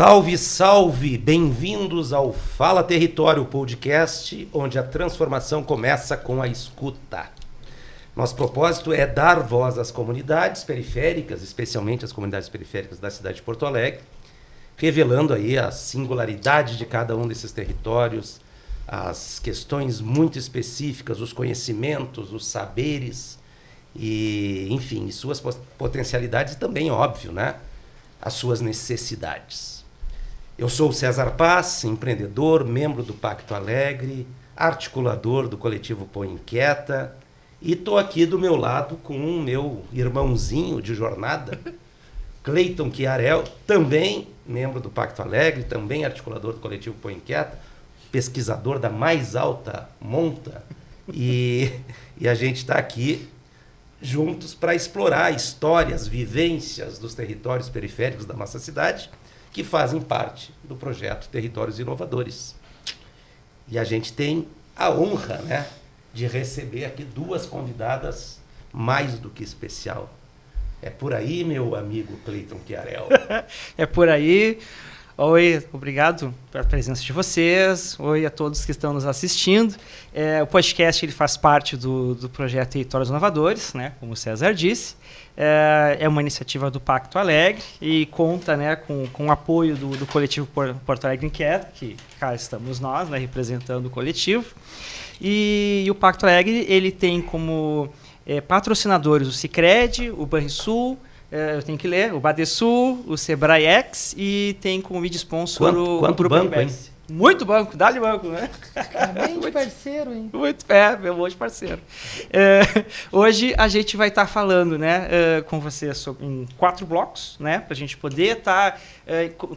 Salve, salve! Bem-vindos ao Fala Território podcast, onde a transformação começa com a escuta. Nosso propósito é dar voz às comunidades periféricas, especialmente às comunidades periféricas da cidade de Porto Alegre, revelando aí a singularidade de cada um desses territórios, as questões muito específicas, os conhecimentos, os saberes e, enfim, suas potencialidades e também, óbvio, né, as suas necessidades. Eu sou o César Paz, empreendedor, membro do Pacto Alegre, articulador do coletivo Põe Inquieta, e estou aqui do meu lado com o meu irmãozinho de jornada, Cleiton Chiarel, também membro do Pacto Alegre, também articulador do coletivo Põe Inquieta, pesquisador da mais alta monta, e a gente está aqui juntos para explorar histórias, vivências dos territórios periféricos da nossa cidade, que fazem parte do projeto Territórios Inovadores. E a gente tem a honra, né, de receber aqui duas convidadas mais do que especial. É por aí, meu amigo Cleiton Chiarel. É por aí. Oi, obrigado pela presença de vocês. Oi a todos que estão nos assistindo. O podcast ele faz parte do projeto Territórios Inovadores, né, como o César disse. É uma iniciativa do Pacto Alegre e conta, né, com o apoio do coletivo Porto Alegre Inquieta, que cá estamos nós, né, representando o coletivo. E o Pacto Alegre ele tem como patrocinadores o Sicredi, o Banrisul, eu tenho que ler, o Badesul, o Sebrae X e tem como lead sponsor o Grupo banco, hein? Muito banco, dá-lhe banco, né? Bem de parceiro, hein? Meu monte de parceiro. Hoje a gente vai estar falando, né, com vocês em 4 blocos, né, para a gente poder estar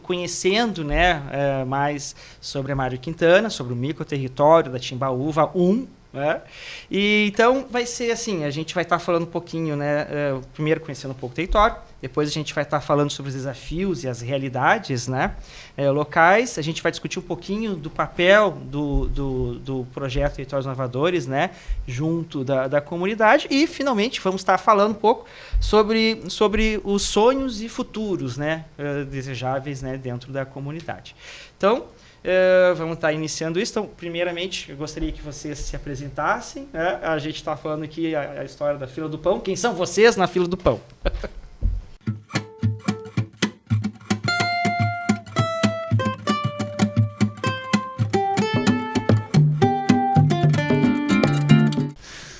conhecendo, né, mais sobre a Mário Quintana, sobre o microterritório da Timbaúva 1, né? E então vai ser assim, a gente vai estar falando um pouquinho, né, primeiro conhecendo um pouco o território, depois a gente vai estar falando sobre os desafios e as realidades, né, locais, a gente vai discutir um pouquinho do papel do projeto Territórios Inovadores, né, junto da comunidade e finalmente vamos estar falando um pouco sobre os sonhos e futuros, né, desejáveis, né, dentro da comunidade. Então, vamos estar iniciando isso. Então, primeiramente, eu gostaria que vocês se apresentassem, né? A gente está falando aqui a história da fila do pão. Quem são vocês na fila do pão?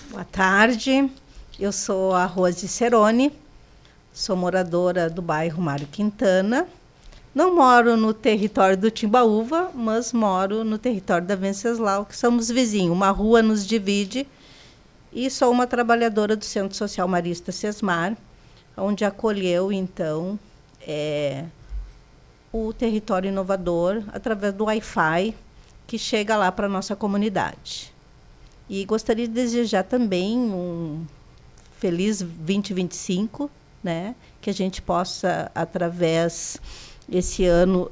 Boa tarde, eu sou a Rose Ceroni, sou moradora do bairro Mário Quintana. Não moro no território do Timbaúva, mas moro no território da Venceslau, que somos vizinhos. Uma rua nos divide. E sou uma trabalhadora do Centro Social Marista Sesmar, onde acolheu, então, o território inovador através do Wi-Fi, que chega lá para a nossa comunidade. E gostaria de desejar também um feliz 2025, né? Que a gente possa, através esse ano,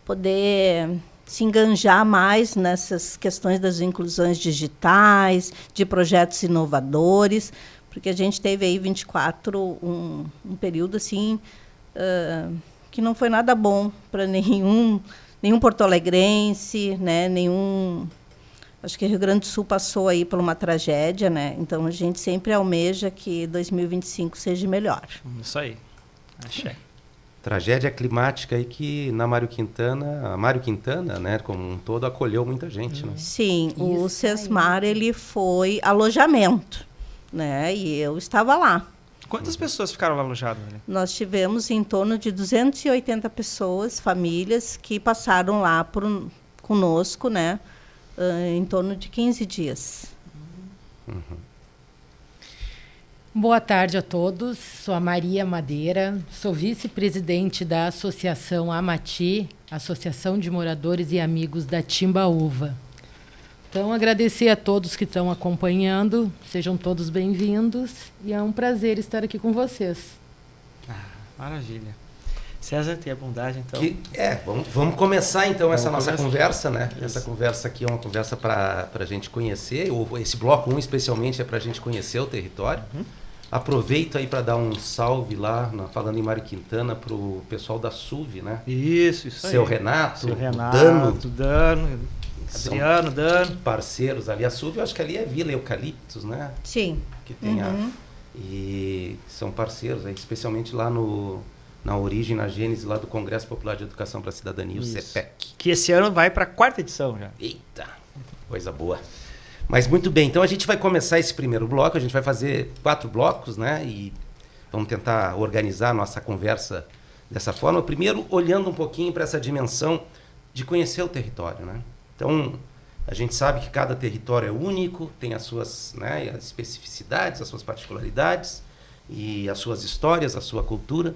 poder se enganjar mais nessas questões das inclusões digitais, de projetos inovadores, porque a gente teve aí 24, um período assim, que não foi nada bom para nenhum porto-alegrense, né, acho que o Rio Grande do Sul passou aí por uma tragédia, né? Então a gente sempre almeja que 2025 seja melhor. Isso aí. Achei. Tragédia climática aí que a Mário Quintana, né, como um todo, acolheu muita gente, né? Sim, Isso o Sesmar, ele foi alojamento, né, e eu estava lá. Quantas pessoas ficaram lá alojadas? Né? Nós tivemos em torno de 280 pessoas, famílias, que passaram lá conosco, né, em torno de 15 dias. Uhum. Boa tarde a todos, sou a Maria Madeira, sou vice-presidente da Associação Amati, Associação de Moradores e Amigos da Timbaúva. Então, agradecer a todos que estão acompanhando, sejam todos bem-vindos e é um prazer estar aqui com vocês. Maravilha. César, tem a bondade, então? Vamos começar, então, essa nossa conversa, né? Isso. Essa conversa aqui é uma conversa para a gente conhecer, esse bloco 1 especialmente é para a gente conhecer o território. Aproveito aí para dar um salve lá, falando em Mário Quintana, pro pessoal da SUV, né? Isso aí. Seu Renato, Seu o Renato, Dano, são Adriano, Dano. parceiros ali. A SUV, eu acho que ali é Vila Eucaliptos, né? Sim. Que tem e são parceiros, aí, especialmente lá na origem, na gênese lá do Congresso Popular de Educação para a Cidadania, o CEPEC. Que esse ano vai para a 4ª edição já. Eita, coisa boa. Mas muito bem, então a gente vai começar esse primeiro bloco, a gente vai fazer 4 blocos, né? E vamos tentar organizar a nossa conversa dessa forma. Primeiro, olhando um pouquinho para essa dimensão de conhecer o território, né? Então, a gente sabe que cada território é único, tem as suas, né, as especificidades, as suas particularidades e as suas histórias, a sua cultura.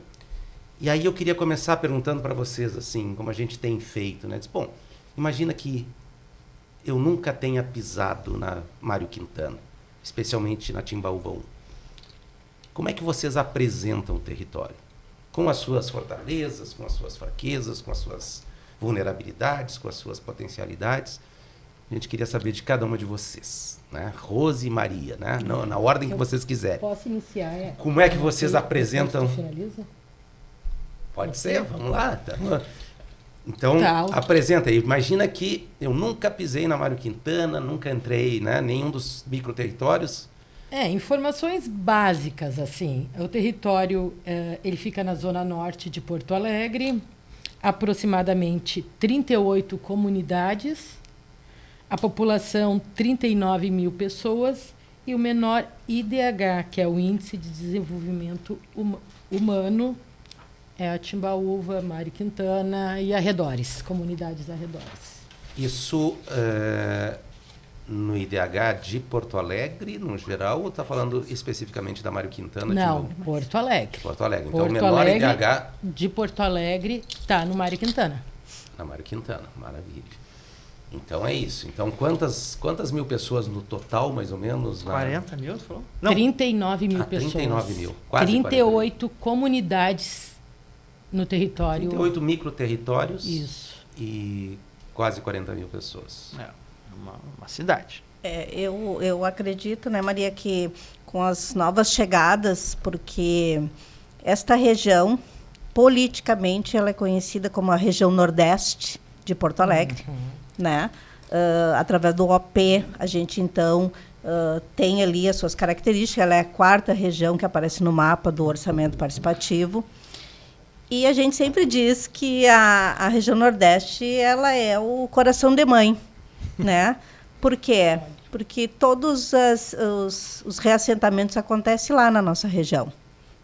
E aí eu queria começar perguntando para vocês, assim, como a gente tem feito, né? Bom, imagina que eu nunca tenha pisado na Mário Quintana, especialmente na Timbaúva 1. Como é que vocês apresentam o território? Com as suas fortalezas, com as suas fraquezas, com as suas vulnerabilidades, com as suas potencialidades. A gente queria saber de cada uma de vocês, né? Rose e Maria, né? Na ordem que vocês quiserem. Posso iniciar? Como é que vocês apresentam? Finaliza? Pode ser, vamos lá. Então, Tá. apresenta aí. Imagina que eu nunca pisei na Mário Quintana, nunca entrei, né, nenhum dos microterritórios. Informações básicas, assim. O território, ele fica na zona norte de Porto Alegre, aproximadamente 38 comunidades, a população 39 mil pessoas e o menor IDH, que é o Índice de Desenvolvimento Humano, é a Timbaúva, Mário Quintana e arredores, comunidades arredores. Isso no IDH de Porto Alegre, no geral, ou está falando especificamente da Mário Quintana? Não, Porto Alegre. Porto Alegre. Então, Porto o menor Alegre, IDH de Porto Alegre está no Mário Quintana. na Mário Quintana. Maravilha. Então é isso. Então, quantas mil pessoas no total, mais ou menos? 40 mil, você falou? 39 mil pessoas. 39 mil. Quase 38 comunidades no território. 38 microterritórios. Isso. E quase 40 mil pessoas. É uma cidade. Eu acredito, né, Maria, que com as novas chegadas, porque esta região, politicamente, ela é conhecida como a região Nordeste de Porto Alegre, né? Através do OP, a gente, então, tem ali as suas características. Ela é a 4ª região que aparece no mapa do orçamento participativo. E a gente sempre diz que a região Nordeste, ela é o coração de mãe, né? Por quê? Porque todos os reassentamentos acontecem lá na nossa região,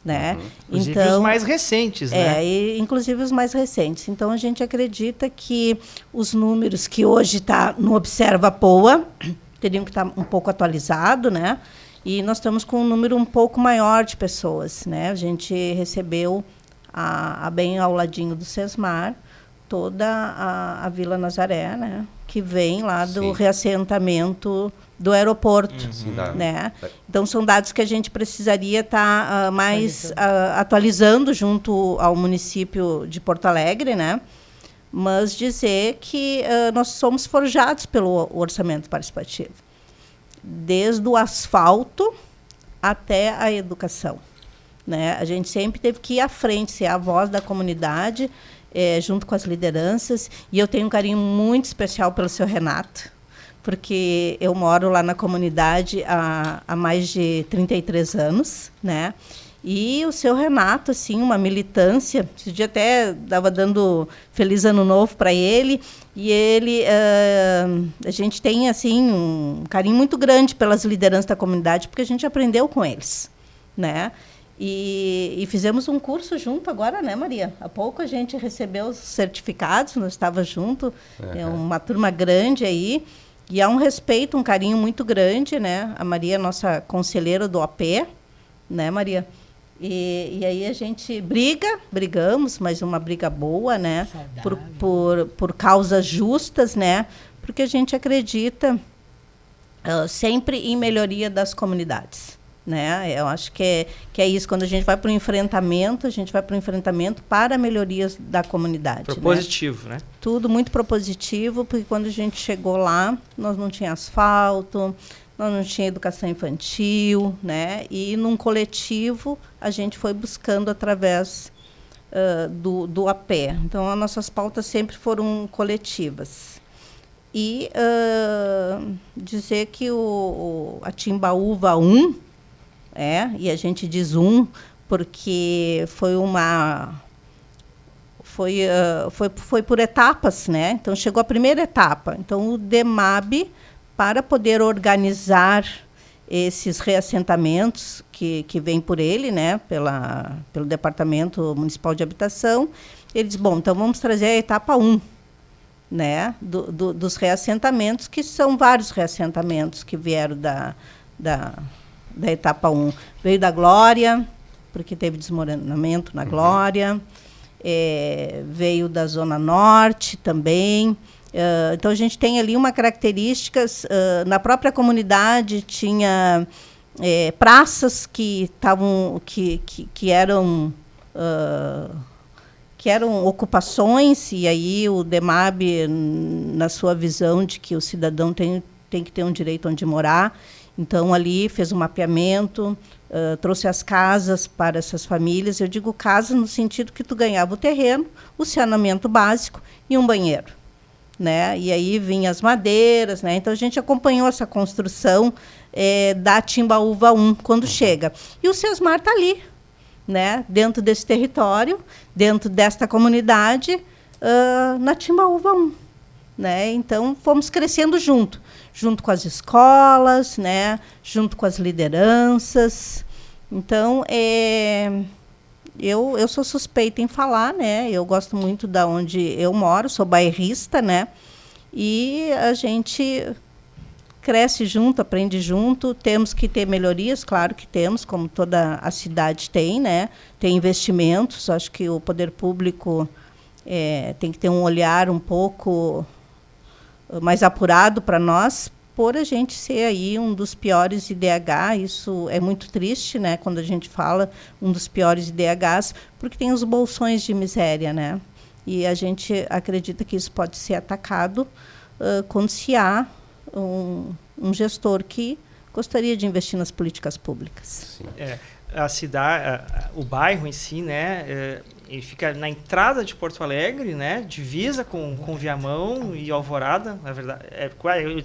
né? Inclusive então, os mais recentes, né? Inclusive os mais recentes. Então, a gente acredita que os números que hoje está no Observa Poa teriam que estar um pouco atualizados, né? E nós estamos com um número um pouco maior de pessoas, né? A gente recebeu bem ao ladinho do Sesmar, toda a Vila Nazaré, né, que vem lá do reassentamento do aeroporto, né? Então são dados que a gente precisaria estar mais atualizando junto ao município de Porto Alegre, né? Mas dizer que nós somos forjados pelo orçamento participativo, desde o asfalto até a educação. Né? A gente sempre teve que ir à frente, ser a voz da comunidade, junto com as lideranças. E eu tenho um carinho muito especial pelo seu Renato, porque eu moro lá na comunidade há mais de 33 anos, né? E o seu Renato, assim, uma militância. Esse dia até estava dando Feliz Ano Novo para ele. E ele, a gente tem, assim, um carinho muito grande pelas lideranças da comunidade, porque a gente aprendeu com eles, né? E fizemos um curso junto agora, né, Maria? Há pouco a gente recebeu os certificados, nós estávamos juntos, é uma turma grande aí, e há um respeito, um carinho muito grande, né? A Maria é nossa conselheira do OP, né, Maria? E aí a gente brigamos, mas uma briga boa, né? Por causas justas, né? Porque a gente acredita sempre em melhoria das comunidades. Né? Eu acho que é isso. Quando a gente vai para o enfrentamento, a gente vai para o enfrentamento para melhorias da comunidade. Propositivo, né? Tudo muito propositivo, porque quando a gente chegou lá, nós não tinha asfalto, nós não tinha educação infantil, né? E num coletivo a gente foi buscando através do APE. Então, as nossas pautas sempre foram coletivas. E dizer que a Timbaúva 1, e a gente diz 1, porque foi por etapas, né? Então, chegou a primeira etapa. Então, o DEMAB, para poder organizar esses reassentamentos que vêm por ele, né, pelo Departamento Municipal de Habitação, ele diz, bom, então vamos trazer a etapa 1, né, dos reassentamentos, que são vários reassentamentos que vieram da etapa 1. Veio da Glória, porque teve desmoronamento na Glória, veio da Zona Norte também. Então, a gente tem ali uma características, na própria comunidade tinha praças que eram ocupações, e aí o DEMAB, na sua visão de que o cidadão tem que ter um direito onde morar, então ali fez um mapeamento, trouxe as casas para essas famílias. Eu digo casa no sentido que tu ganhava o terreno, o saneamento básico e um banheiro, né? E aí vinham as madeiras, né? Então a gente acompanhou essa construção da Timbaúva 1 quando chega. E o SESMAR está ali, né? Dentro desse território, dentro desta comunidade, na Timbaúva 1. Né? Então, fomos crescendo junto com as escolas, né? Junto com as lideranças. Então, eu sou suspeita em falar, né? Eu gosto muito da onde eu moro, sou bairrista, né? E a gente cresce junto, aprende junto. Temos que ter melhorias, claro que temos, como toda a cidade tem, né? Tem investimentos. Acho que o poder público tem que ter um olhar um pouco mais apurado para nós, por a gente ser aí um dos piores IDH. Isso é muito triste, né, quando a gente fala um dos piores IDHs, porque tem os bolsões de miséria, né? E a gente acredita que isso pode ser atacado quando se há um gestor que gostaria de investir nas políticas públicas. Sim. A cidade, o bairro em si, né, ele fica na entrada de Porto Alegre, né, divisa com Viamão e Alvorada, na verdade, é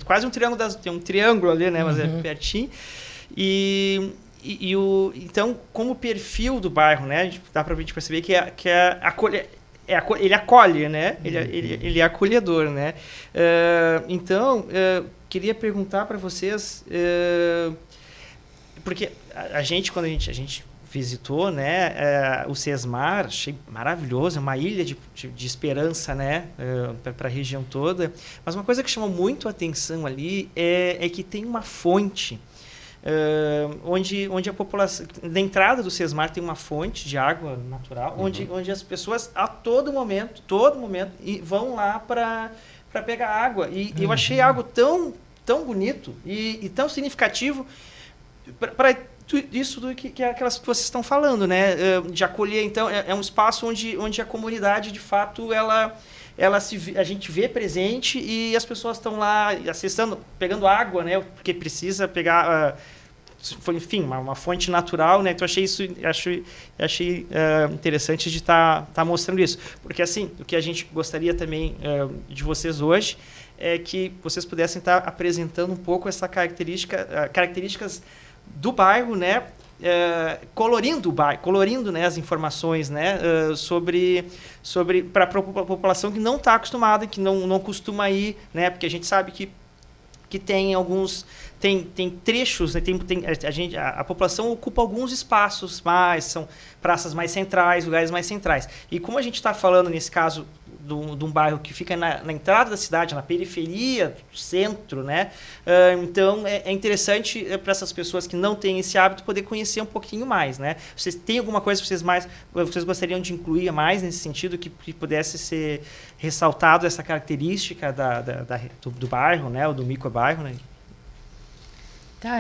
quase um triângulo, tem um triângulo ali, né, mas é pertinho. Então, como perfil do bairro, né, dá para a gente perceber que ele acolhe, né, ele é acolhedor, né. Então, queria perguntar para vocês, porque quando a gente visitou, né, o SESMAR, achei maravilhoso, uma ilha de esperança, né, para a região toda. Mas uma coisa que chamou muito a atenção ali é que tem uma fonte, onde a população, na entrada do SESMAR tem uma fonte de água natural, onde as pessoas a todo momento, vão lá para pegar água. E eu achei algo tão bonito e tão significativo para isso que aquelas que vocês estão falando, né? De acolher. Então, é um espaço onde a comunidade, de fato, a gente vê presente, e as pessoas estão lá acessando, pegando água, né? Porque precisa pegar, enfim, uma fonte natural, né? Então, achei interessante de estar mostrando isso. Porque, assim, o que a gente gostaria também de vocês hoje é que vocês pudessem estar apresentando um pouco essa características do bairro, né, colorindo o bairro, colorindo, né, as informações, né, sobre para a população que não está acostumada, que não costuma ir, né, porque a gente sabe que tem alguns tem trechos, né, a população ocupa alguns espaços são praças mais centrais, lugares mais centrais. E como a gente está falando nesse caso de um bairro que fica na entrada da cidade, na periferia do centro, né? Então, é interessante para essas pessoas que não têm esse hábito poder conhecer um pouquinho mais, né? Vocês têm alguma coisa que vocês gostariam de incluir mais nesse sentido, que pudesse ser ressaltado essa característica do bairro, né? Ou do microbairro, né? Tá,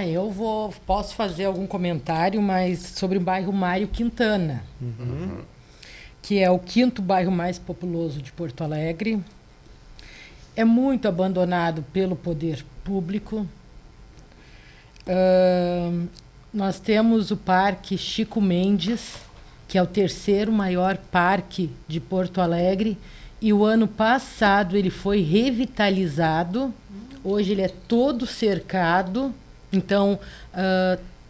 posso fazer algum comentário, mas sobre o bairro Mário Quintana. Que é o 5º bairro mais populoso de Porto Alegre. É muito abandonado pelo poder público. Nós temos o Parque Chico Mendes, que é o terceiro maior parque de Porto Alegre, e o ano passado ele foi revitalizado. Hoje ele é todo cercado, então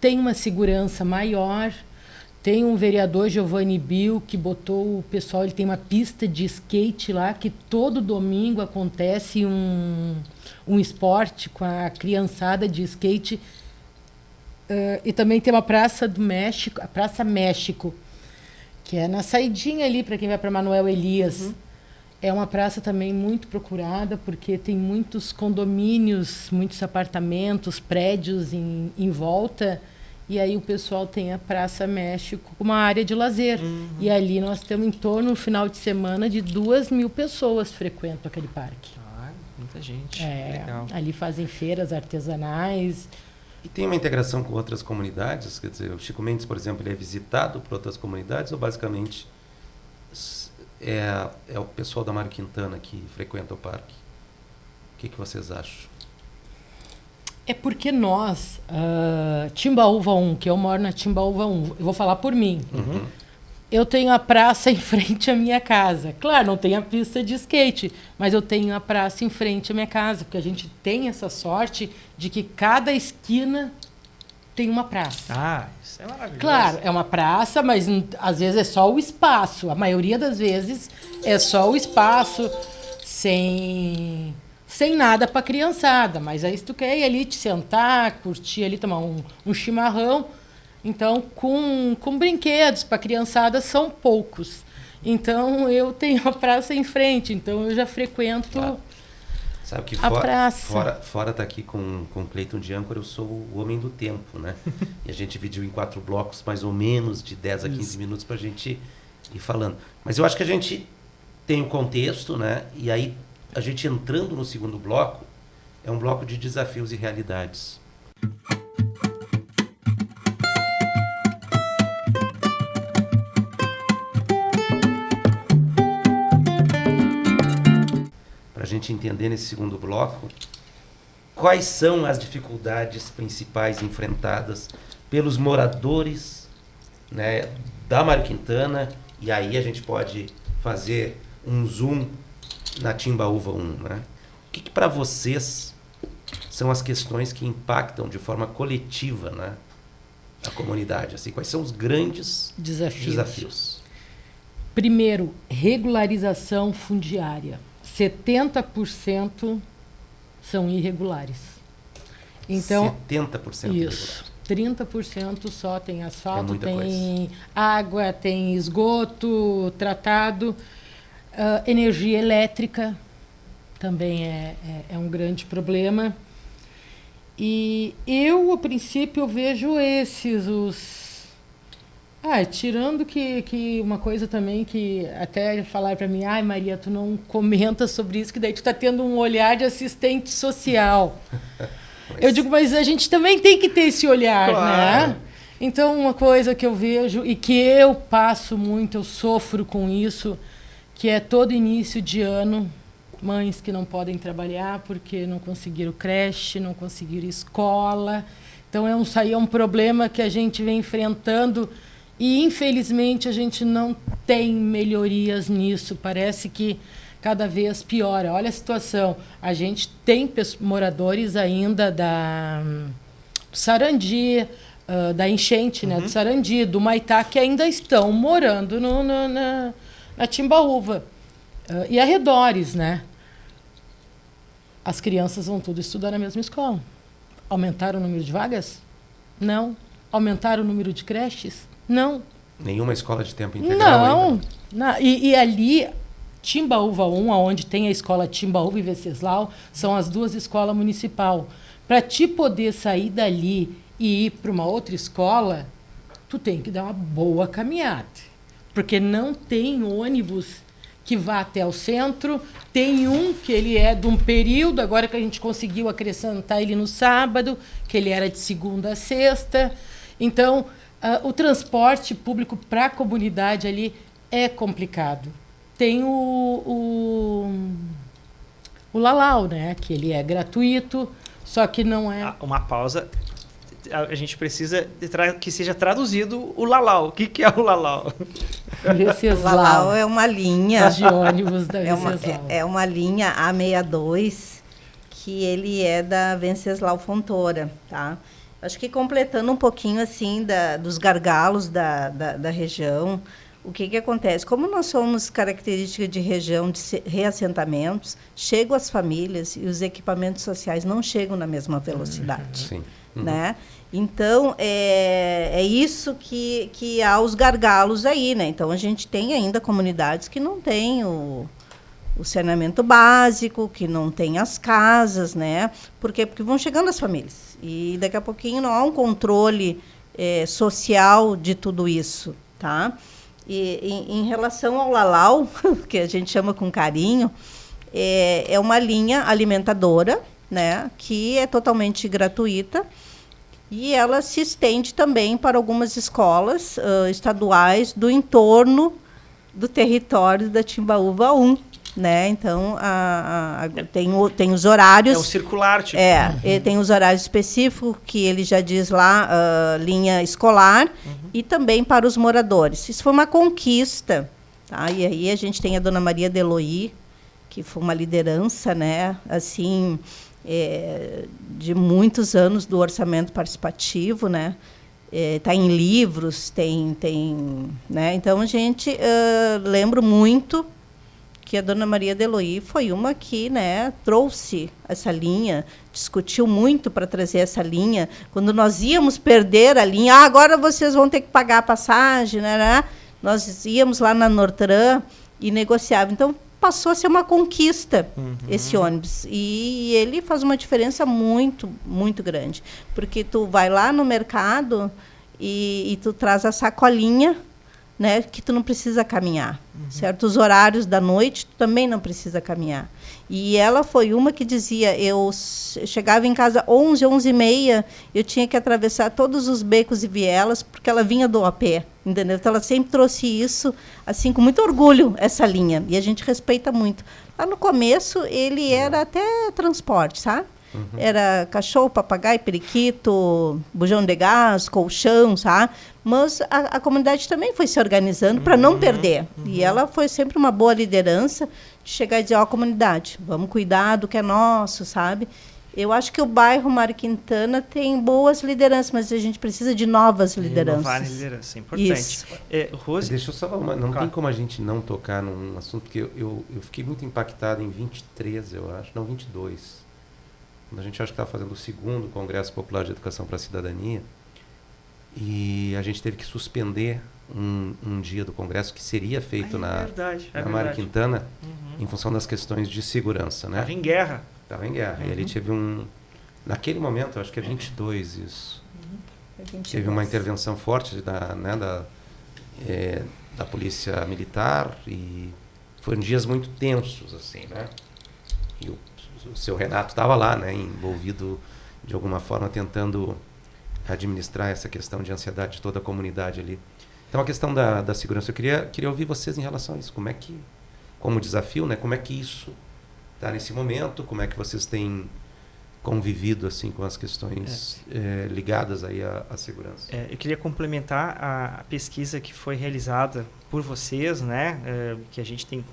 tem uma segurança maior. Tem um vereador, Giovanni Bill, que botou o pessoal, ele tem uma pista de skate lá, que todo domingo acontece um esporte com a criançada de skate. E também tem uma Praça do México, a Praça México, que é na saidinha ali, para quem vai para Manuel Elias. É uma praça também muito procurada, porque tem muitos condomínios, muitos apartamentos, prédios em volta. E aí o pessoal tem a Praça México como uma área de lazer. E ali nós temos em torno, no final de semana, de 2.000 pessoas frequentam aquele parque. Muita gente. Legal. Ali fazem feiras artesanais. E tem uma integração com outras comunidades? Quer dizer, o Chico Mendes, por exemplo, ele é visitado por outras comunidades ou basicamente é o pessoal da Mário Quintana que frequenta o parque? O que vocês acham? É porque nós, Timbaúva 1, que eu moro na Timbaúva 1, eu vou falar por mim. Eu tenho a praça em frente à minha casa. Claro, não tem a pista de skate, mas eu tenho a praça em frente à minha casa, porque a gente tem essa sorte de que cada esquina tem uma praça. Isso é maravilhoso. Claro, é uma praça, mas às vezes é só o espaço. A maioria das vezes é só o espaço, sem nada para criançada. Mas aí se tu quer ir ali te sentar, curtir ali, tomar um chimarrão, então com brinquedos para criançada são poucos. Então eu tenho a praça em frente, então eu já frequento Sabe que a praça. Fora tá aqui com o Cleiton de âncora, eu sou o homem do tempo, né? E a gente dividiu em 4 blocos, mais ou menos de 10 a 15 minutos para a gente ir falando. Mas eu acho que a gente tem o contexto, né? E aí a gente entrando no segundo bloco, é um bloco de desafios e realidades. Para a gente entender nesse segundo bloco, quais são as dificuldades principais enfrentadas pelos moradores, né, da Mário Quintana, e aí a gente pode fazer um zoom na Timbaúva 1, né? O que para vocês são as questões que impactam de forma coletiva, né, a comunidade? Assim, quais são os grandes desafios? Primeiro, regularização fundiária. 70% são irregulares. Então, 70% isso. 30% só tem asfalto, muita tem coisa. água, tem esgoto tratado. Energia elétrica também é um grande problema. E eu, a princípio, vejo tirando que uma coisa também que até falaram para mim, Maria, tu não comenta sobre isso, que daí tu tá tendo um olhar de assistente social. Eu digo, mas a gente também tem que ter esse olhar, claro, né? Então, uma coisa que eu vejo e que eu passo muito, eu sofro com isso, que é todo início de ano, mães que não podem trabalhar porque não conseguiram creche, não conseguiram escola. Então, isso aí é um problema que a gente vem enfrentando e, infelizmente, a gente não tem melhorias nisso. Parece que cada vez piora. Olha a situação. A gente tem moradores ainda do Sarandi, da enchente, né, do Sarandi, do Maitá, que ainda estão morando na Timbaúva e arredores, né? As crianças vão tudo estudar na mesma escola. Aumentaram o número de vagas? Não. Aumentaram o número de creches? Não. Nenhuma escola de tempo integral não. E ali, Timbaúva 1, onde tem a escola Timbaúva e Venceslau, são as 2 escolas municipais. Para te poder sair dali e ir para uma outra escola, tu tem que dar uma boa caminhada. Porque não tem ônibus que vá até o centro. Tem um que ele é de um período, agora que a gente conseguiu acrescentar ele no sábado, que ele era de segunda a sexta. Então, o transporte público para a comunidade ali é complicado. Tem o Lalau, né? Que ele é gratuito, só que não é... Uma pausa. a gente precisa que seja traduzido o Lalau. O que é o Lalau? O Lalau é uma linha de ônibus da Venceslau. É uma linha A62 que ele é da Venceslau Fontoura, tá? Acho que completando um pouquinho assim dos gargalos da região, o que acontece? Como nós somos característica de região de reassentamentos, chegam as famílias e os equipamentos sociais não chegam na mesma velocidade. Sim. Né? Então, é isso que há os gargalos aí, né? Então, a gente tem ainda comunidades que não têm o saneamento básico, que não tem as casas, né? Por quê? Porque vão chegando as famílias. E daqui a pouquinho não há um controle social de tudo isso, tá? E em relação ao Lalau, que a gente chama com carinho, é uma linha alimentadora, né, que é totalmente gratuita, e ela se estende também para algumas escolas estaduais do entorno do território da Timbaúva 1. Né? Então, tem os horários... É um circular, tipo. Tem os horários específicos, que ele já diz lá, linha escolar, e também para os moradores. Isso foi uma conquista. Tá? E aí a gente tem a dona Maria Deloí, que foi uma liderança, né? Assim, de muitos anos do orçamento participativo, né? Tá em livros, né? Então, a gente lembra muito que a dona Maria Deloí foi uma que, né, trouxe essa linha, discutiu muito para trazer essa linha. Quando nós íamos perder a linha, agora vocês vão ter que pagar a passagem, né? Nós íamos lá na Nortran e negociava. Então, passou a ser uma conquista esse ônibus. E ele faz uma diferença muito, muito grande. Porque tu vai lá no mercado e tu traz a sacolinha, né, que tu não precisa caminhar, certo? Os horários da noite tu também não precisa caminhar. E ela foi uma que dizia, eu chegava em casa 11h30, eu tinha que atravessar todos os becos e vielas, porque ela vinha do a pé, entendeu? Então ela sempre trouxe isso, assim, com muito orgulho, essa linha, e a gente respeita muito. Lá no começo, ele era até transporte, sabe? Era cachorro, papagaio, periquito, bujão de gás, colchão, sabe? Mas a comunidade também foi se organizando para não perder. E ela foi sempre uma boa liderança de chegar e dizer, comunidade, vamos cuidar do que é nosso, sabe? Eu acho que o bairro Mário Quintana tem boas lideranças, mas a gente precisa de novas lideranças. Inovar liderança, é importante. Isso. Rose? Deixa eu só falar, não tem como a gente não tocar num assunto que eu fiquei muito impactado em 23, eu acho, não, 22. Quando a gente acha que estava fazendo o 2º Congresso Popular de Educação para a Cidadania, e a gente teve que suspender um dia do Congresso que seria feito na Mário Quintana, em função das questões de segurança. Né? Estava em guerra. Estava em guerra. E ele teve naquele momento, acho que é 22 isso, teve uma intervenção forte da Polícia Militar, e foram dias muito tensos, assim, né? E o seu Renato estava lá, né, envolvido de alguma forma tentando administrar essa questão de ansiedade de toda a comunidade ali. Então a questão da segurança, eu queria ouvir vocês em relação a isso, como desafio, né, como é que isso está nesse momento, como é que vocês têm convivido assim com as questões ligadas aí à segurança. Eu queria complementar a pesquisa que foi realizada por vocês, né, que a gente tem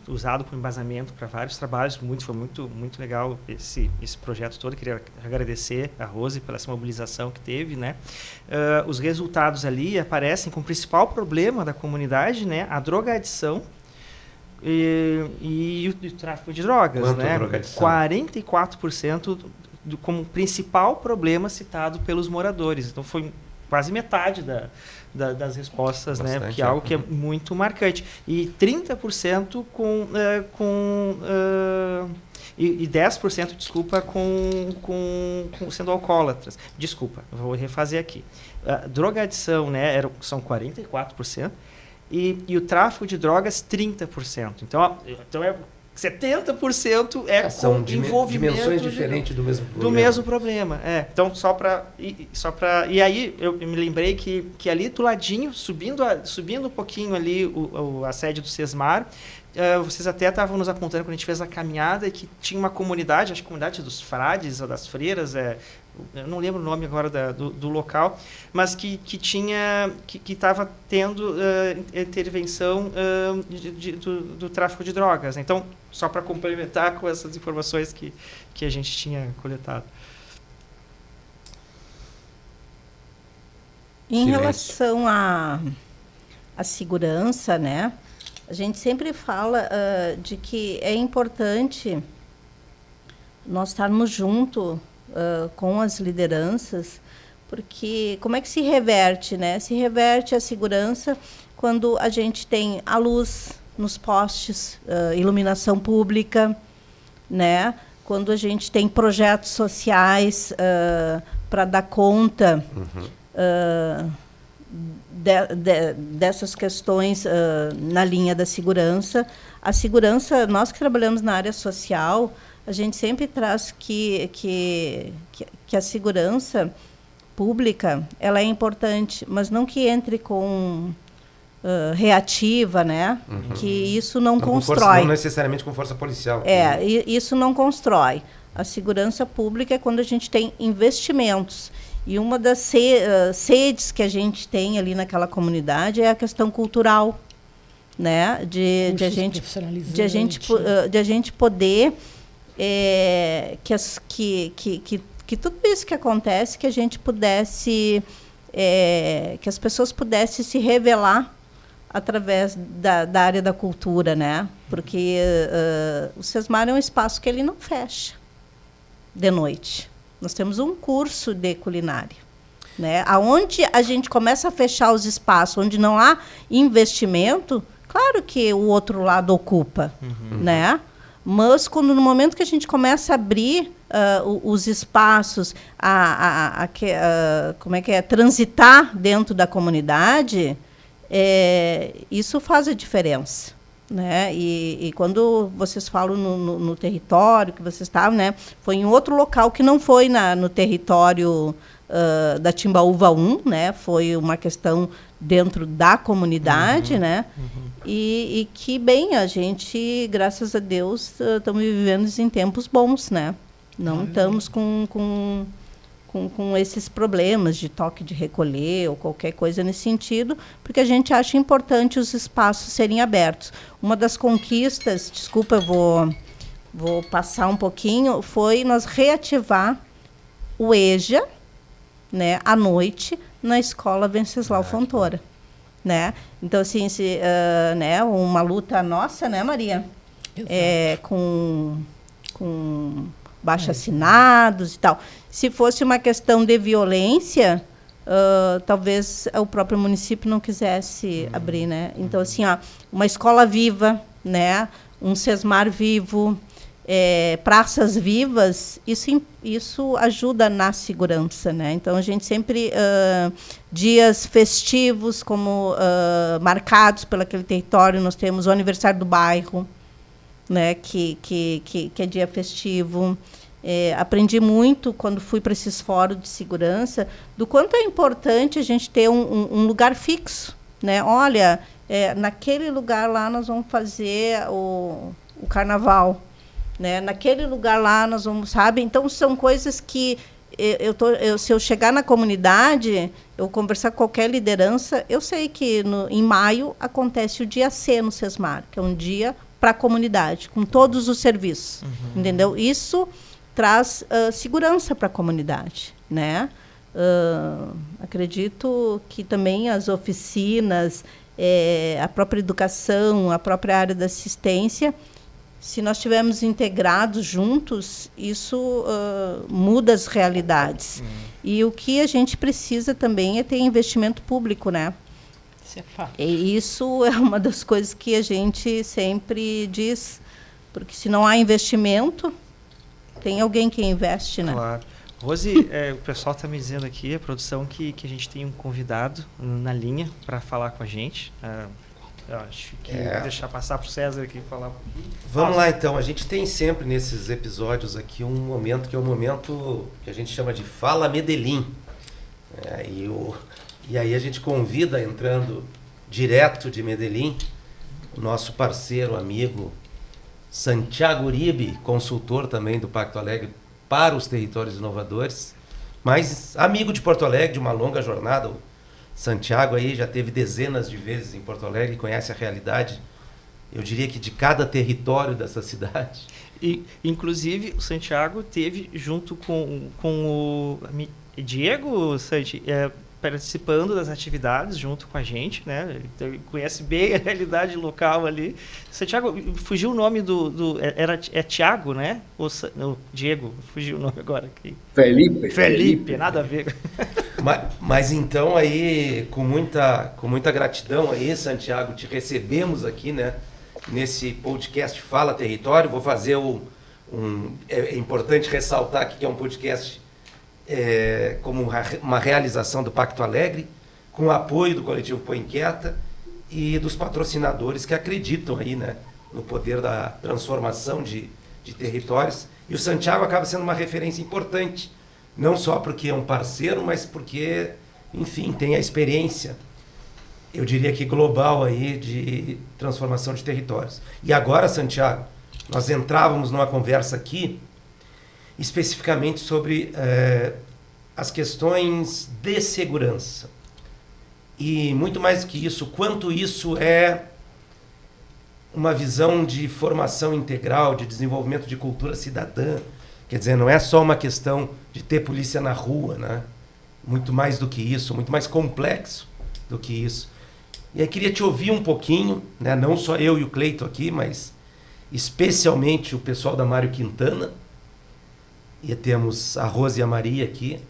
usado como embasamento para vários trabalhos. Foi muito legal esse projeto todo. Queria agradecer a Rose pela essa mobilização que teve, né. Os resultados ali aparecem com o principal problema da comunidade, né, a drogadição e o tráfico de drogas. Quanto né? A drogadição? 44% como principal problema citado pelos moradores. Então foi quase metade das respostas, bastante, né? Que é algo que é muito marcante. E 30% e 10%, desculpa, com sendo alcoólatras. Desculpa, vou refazer aqui. Drogadição, né, são 44%. E o tráfico de drogas, 30%. Então é 70% são envolvimento dimensões diferentes do mesmo problema. Do mesmo problema. Então, e aí, eu me lembrei que ali do ladinho, subindo um pouquinho ali a sede do SESMAR, vocês até estavam nos apontando quando a gente fez a caminhada que tinha uma comunidade, acho que a comunidade dos frades ou das freiras, eu não lembro o nome agora do local, mas que estava tendo intervenção do tráfico de drogas. Então, só para complementar com essas informações que a gente tinha coletado. Em relação à segurança, né? A gente sempre fala de que é importante nós estarmos junto com as lideranças, porque como é que se reverte, né? Se reverte a segurança quando a gente tem a luz nos postes, iluminação pública, né? Quando a gente tem projetos sociais para dar conta dessas questões na linha da segurança. A segurança, nós que trabalhamos na área social, a gente sempre traz que a segurança pública ela é importante, mas não que entre com reativa, né? Que isso não constrói. Não necessariamente com força policial. Isso não constrói. A segurança pública é quando a gente tem investimentos. E uma das sedes que a gente tem ali naquela comunidade é a questão cultural, né? De a gente poder que tudo isso que acontece, que a gente pudesse que as pessoas pudessem se revelar através da área da cultura, né? Porque o Sesmar é um espaço que ele não fecha de noite. Nós temos um curso de culinária, né? Aonde a gente começa a fechar os espaços, onde não há investimento, claro que o outro lado ocupa, né? Mas no momento que a gente começa a abrir os espaços, transitar dentro da comunidade, isso faz a diferença. Né? E quando vocês falam no território que vocês estavam, né? Foi em outro local que não foi no território da Timbaúva 1, né? Foi uma questão dentro da comunidade, né? E que, bem, a gente, graças a Deus, estamos vivendo em tempos bons, né? Não estamos com esses problemas de toque de recolher ou qualquer coisa nesse sentido, porque a gente acha importante os espaços serem abertos. Uma das conquistas, desculpa, eu vou passar um pouquinho, foi nós reativar o EJA, né, à noite, na escola Venceslau Fontoura. Né? Então, assim, né, uma luta nossa, né, Maria? Com baixo-assinados e tal. Se fosse uma questão de violência, talvez o próprio município não quisesse abrir, né? Então, assim, uma escola viva, né? Um Sesmar vivo, praças vivas, isso ajuda na segurança, né? Então, a gente sempre, dias festivos, como marcados pelo aquele território, nós temos o aniversário do bairro, né, que é dia festivo. Aprendi muito quando fui para esses fóruns de segurança do quanto é importante a gente ter um lugar fixo, né? Olha, naquele lugar lá nós vamos fazer o carnaval, né? Naquele lugar lá nós vamos, sabe? Então são coisas que se eu chegar na comunidade, eu conversar com qualquer liderança, eu sei que em maio acontece o dia C no Sesmar, que é um dia para a comunidade, com todos os serviços, entendeu? Isso traz segurança para a comunidade, né? Acredito que também as oficinas, a própria educação, a própria área da assistência, se nós estivermos integrados juntos, isso muda as realidades. E o que a gente precisa também é ter investimento público, né? Isso é fato. E isso é uma das coisas que a gente sempre diz, porque se não há investimento, tem alguém que investe, né? Claro. Rose, o pessoal está me dizendo aqui, a produção, que a gente tem um convidado na linha para falar com a gente. Eu acho que vou deixar passar para o César aqui falar um pouquinho. Vamos lá, então. A gente tem sempre nesses episódios aqui um momento que é um momento que a gente chama de Fala Medellín. E aí a gente convida, entrando direto de Medellín, o nosso parceiro, amigo, Santiago Uribe, consultor também do Pacto Alegre para os territórios inovadores, mas amigo de Porto Alegre, de uma longa jornada. O Santiago aí já teve dezenas de vezes em Porto Alegre, conhece a realidade, eu diria que de cada território dessa cidade. E, inclusive, o Santiago teve junto com o Diego, Santi, participando das atividades junto com a gente, né? Então, ele conhece bem a realidade local ali. Santiago, fugiu o nome é Tiago, né? Ou Diego, fugiu o nome agora aqui. Felipe, nada a ver. Mas então aí, com muita gratidão aí, Santiago, te recebemos aqui, né? Nesse podcast Fala Território. Vou fazer é importante ressaltar aqui que é um podcast como uma realização do Pacto Alegre, com o apoio do coletivo Põe Inquieta e dos patrocinadores que acreditam aí, né, no poder da transformação de territórios. E o Santiago acaba sendo uma referência importante, não só porque é um parceiro, mas porque, enfim, tem a experiência, eu diria que global aí, de transformação de territórios. E agora, Santiago, nós entrávamos numa conversa aqui especificamente sobre as questões de segurança. E muito mais do que isso, quanto isso é uma visão de formação integral, de desenvolvimento de cultura cidadã. Quer dizer, não é só uma questão de ter polícia na rua, né? Muito mais do que isso, muito mais complexo do que isso. E aí queria te ouvir um pouquinho, né? Não só eu e o Cleito aqui, mas especialmente o pessoal da Mário Quintana, e temos a Rose e a Maria aqui.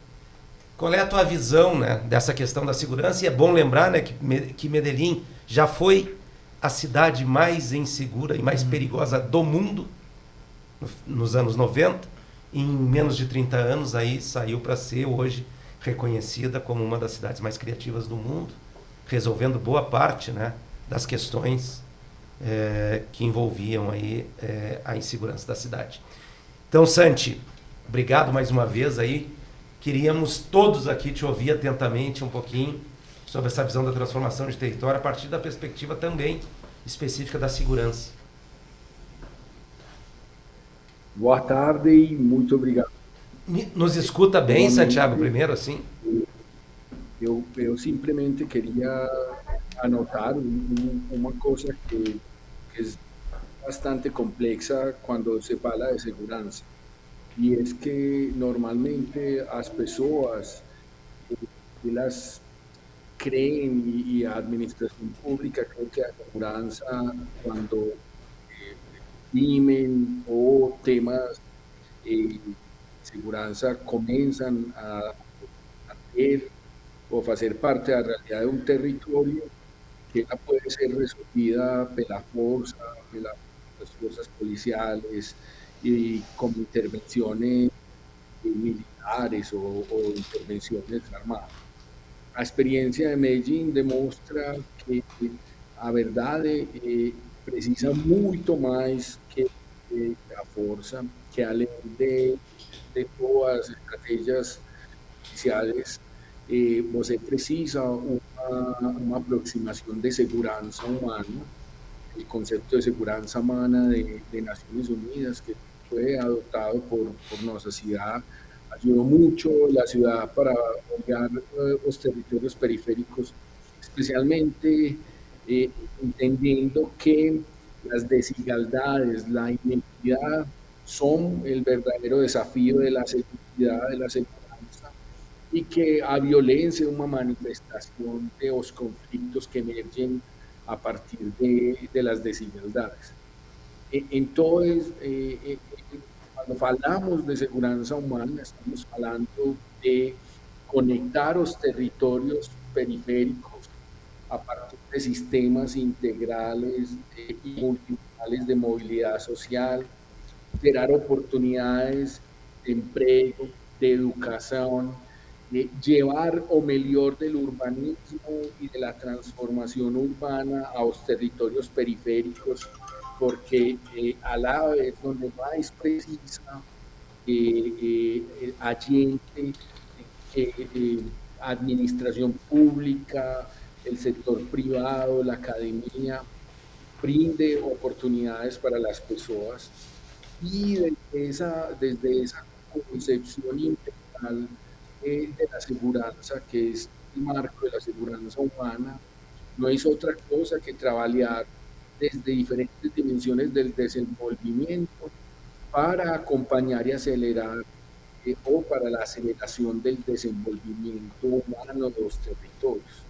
Qual é a tua visão, né, dessa questão da segurança? E é bom lembrar, né, que Medellín já foi a cidade mais insegura e mais perigosa do mundo nos anos 90. Em menos de 30 anos aí saiu para ser hoje reconhecida como uma das cidades mais criativas do mundo, resolvendo boa parte, né, das questões que envolviam aí a insegurança da cidade. Então, Santi, obrigado mais uma vez aí. Queríamos todos aqui te ouvir atentamente um pouquinho sobre essa visão da transformação de território a partir da perspectiva também específica da segurança. Boa tarde e muito obrigado. Nos escuta bem, Santiago, primeiro, assim? Eu simplesmente queria anotar uma coisa que é bastante complexa quando se fala de segurança. E é que normalmente as pessoas elas creem, e a administração pública cree que a segurança, quando crimen ou temas de segurança começam a ter ou fazer parte da realidade de um território, que ela pode ser resolvida pela força, pelas forças policiais y como intervenciones militares o intervenciones armadas. A experiencia de Medellín demuestra que a verdade precisa muito mais que a força, que além de todas as estratégias iniciales, você precisa uma aproximação de segurança humana, el concepto de seguridad humana de Naciones Unidas, que fue adoptado por nuestra ciudad, ayudó mucho la ciudad para ordenar los territorios periféricos, especialmente entendiendo que las desigualdades, la inequidad son el verdadero desafío de la seguridad, de la seguridad, y que a violencia es una manifestación de los conflictos que emergen a partir de las desigualdades. Entonces, cuando hablamos de seguridad humana, estamos hablando de conectar los territorios periféricos a partir de sistemas integrales y multimodales de movilidad social, generar oportunidades de empleo, de educación, llevar o mejor del urbanismo y de la transformación urbana a los territorios periféricos, porque a la vez donde más precisa agente, administración pública, el sector privado, la academia, brinde oportunidades para las personas y desde esa concepción integral de la seguridad, que es el marco de la seguridad humana, no es otra cosa que trabajar desde diferentes dimensiones del desenvolvimiento para acompañar y acelerar o para la aceleración del desenvolvimiento humano de los territorios.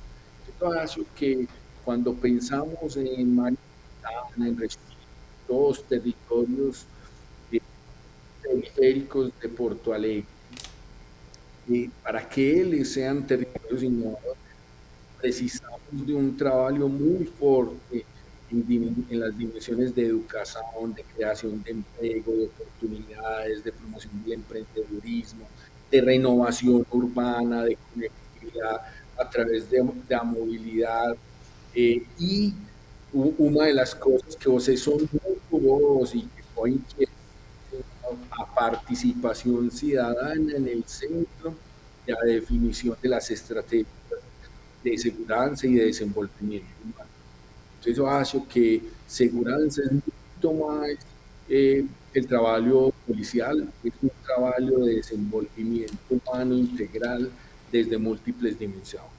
Yo acho que cuando pensamos en Maritana, en los territorios periféricos de Porto Alegre, para que eles sean territorios innovadores, precisamos de un trabajo muy fuerte en las dimensiones de educación, de creación de empleo, de oportunidades, de promoción del emprendedurismo, de renovación urbana, de conectividad a través de la movilidad. Y una de las cosas que vocês son muy vos y que pueden a participación ciudadana en el centro de la definición de las estrategias de seguridad y de desenvolvimiento humano. Entonces yo acho que seguridad es mucho más el trabajo policial, es un trabajo de desenvolvimiento humano integral desde múltiples dimensiones.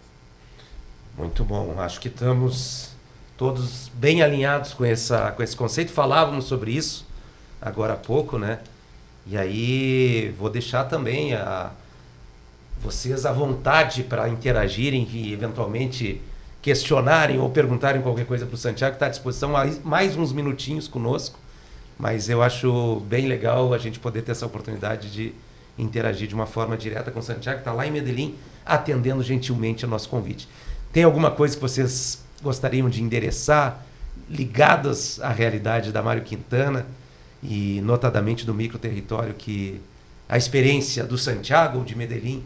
Muito bom. Acho que estamos todos bem alinhados com esse conceito. Falávamos sobre isso agora há pouco, né? E aí vou deixar também vocês à vontade para interagirem e eventualmente questionarem ou perguntarem qualquer coisa para o Santiago, que está à disposição mais uns minutinhos conosco. Mas eu acho bem legal a gente poder ter essa oportunidade de interagir de uma forma direta com o Santiago, que está lá em Medellín, atendendo gentilmente ao nosso convite. Tem alguma coisa que vocês gostariam de endereçar, ligadas à realidade da Mário Quintana e notadamente do microterritório, que a experiência do Santiago ou de Medellín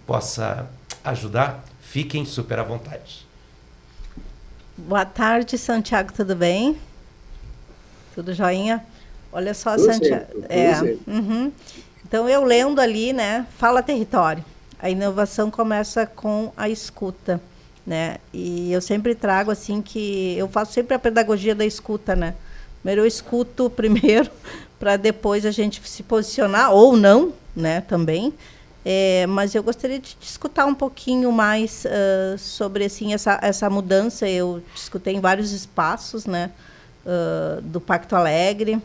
possa ajudar? Fiquem super à vontade. Boa tarde, Santiago, tudo bem? Tudo joinha? Olha só, Tudo Santiago. certo. Então, eu lendo ali, né? Fala território. A inovação começa com a escuta, né? E eu sempre trago assim que eu faço sempre a pedagogia da escuta, né? Primeiro eu escuto para depois a gente se posicionar ou não, né? Também. Mas eu gostaria de escutar um pouquinho mais sobre assim, essa mudança. Eu escutei em vários espaços, né, do Pacto Alegre,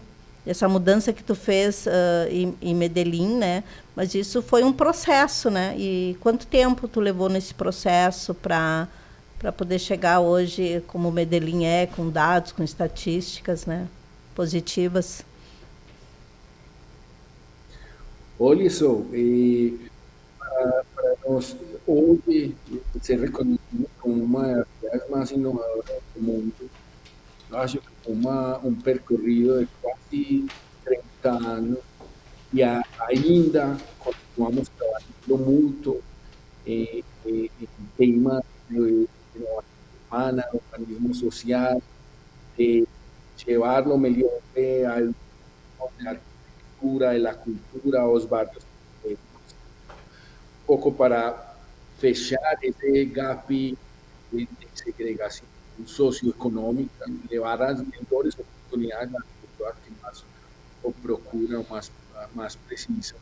essa mudança que tu fez em Medellín, né? Mas isso foi um processo, né? E quanto tempo tu levou nesse processo para poder chegar hoje como Medellín com dados, com estatísticas, né, positivas? Olha só, para nós hoje ser reconhecido como uma das cidades mais inovadoras do mundo, eu acho que um percorrido de quase 30 anos e ainda continuamos trabalhando muito em temas de inovação humana, urbanismo social, de levar o melhor da arquitetura e da cultura aos barrios. Un poco para fechar ese gap de segregación socioeconómica, llevar las mejores oportunidades a las personas que más o procuran más precisas.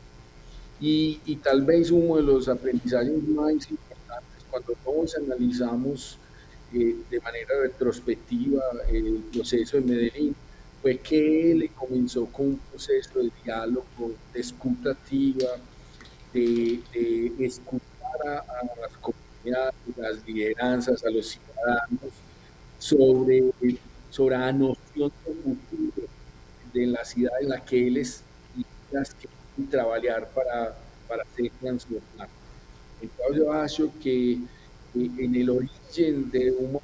Y tal vez uno de los aprendizajes más importantes cuando todos analizamos de manera retrospectiva el proceso de Medellín fue que él comenzó con un proceso de diálogo, de escucha activa, de escuchar a las comunidades, las lideranzas, a los ciudadanos sobre la noción de futuro de la ciudad en la que ellos quieren trabajar para ser transformados. Entonces yo acho que en el origen de un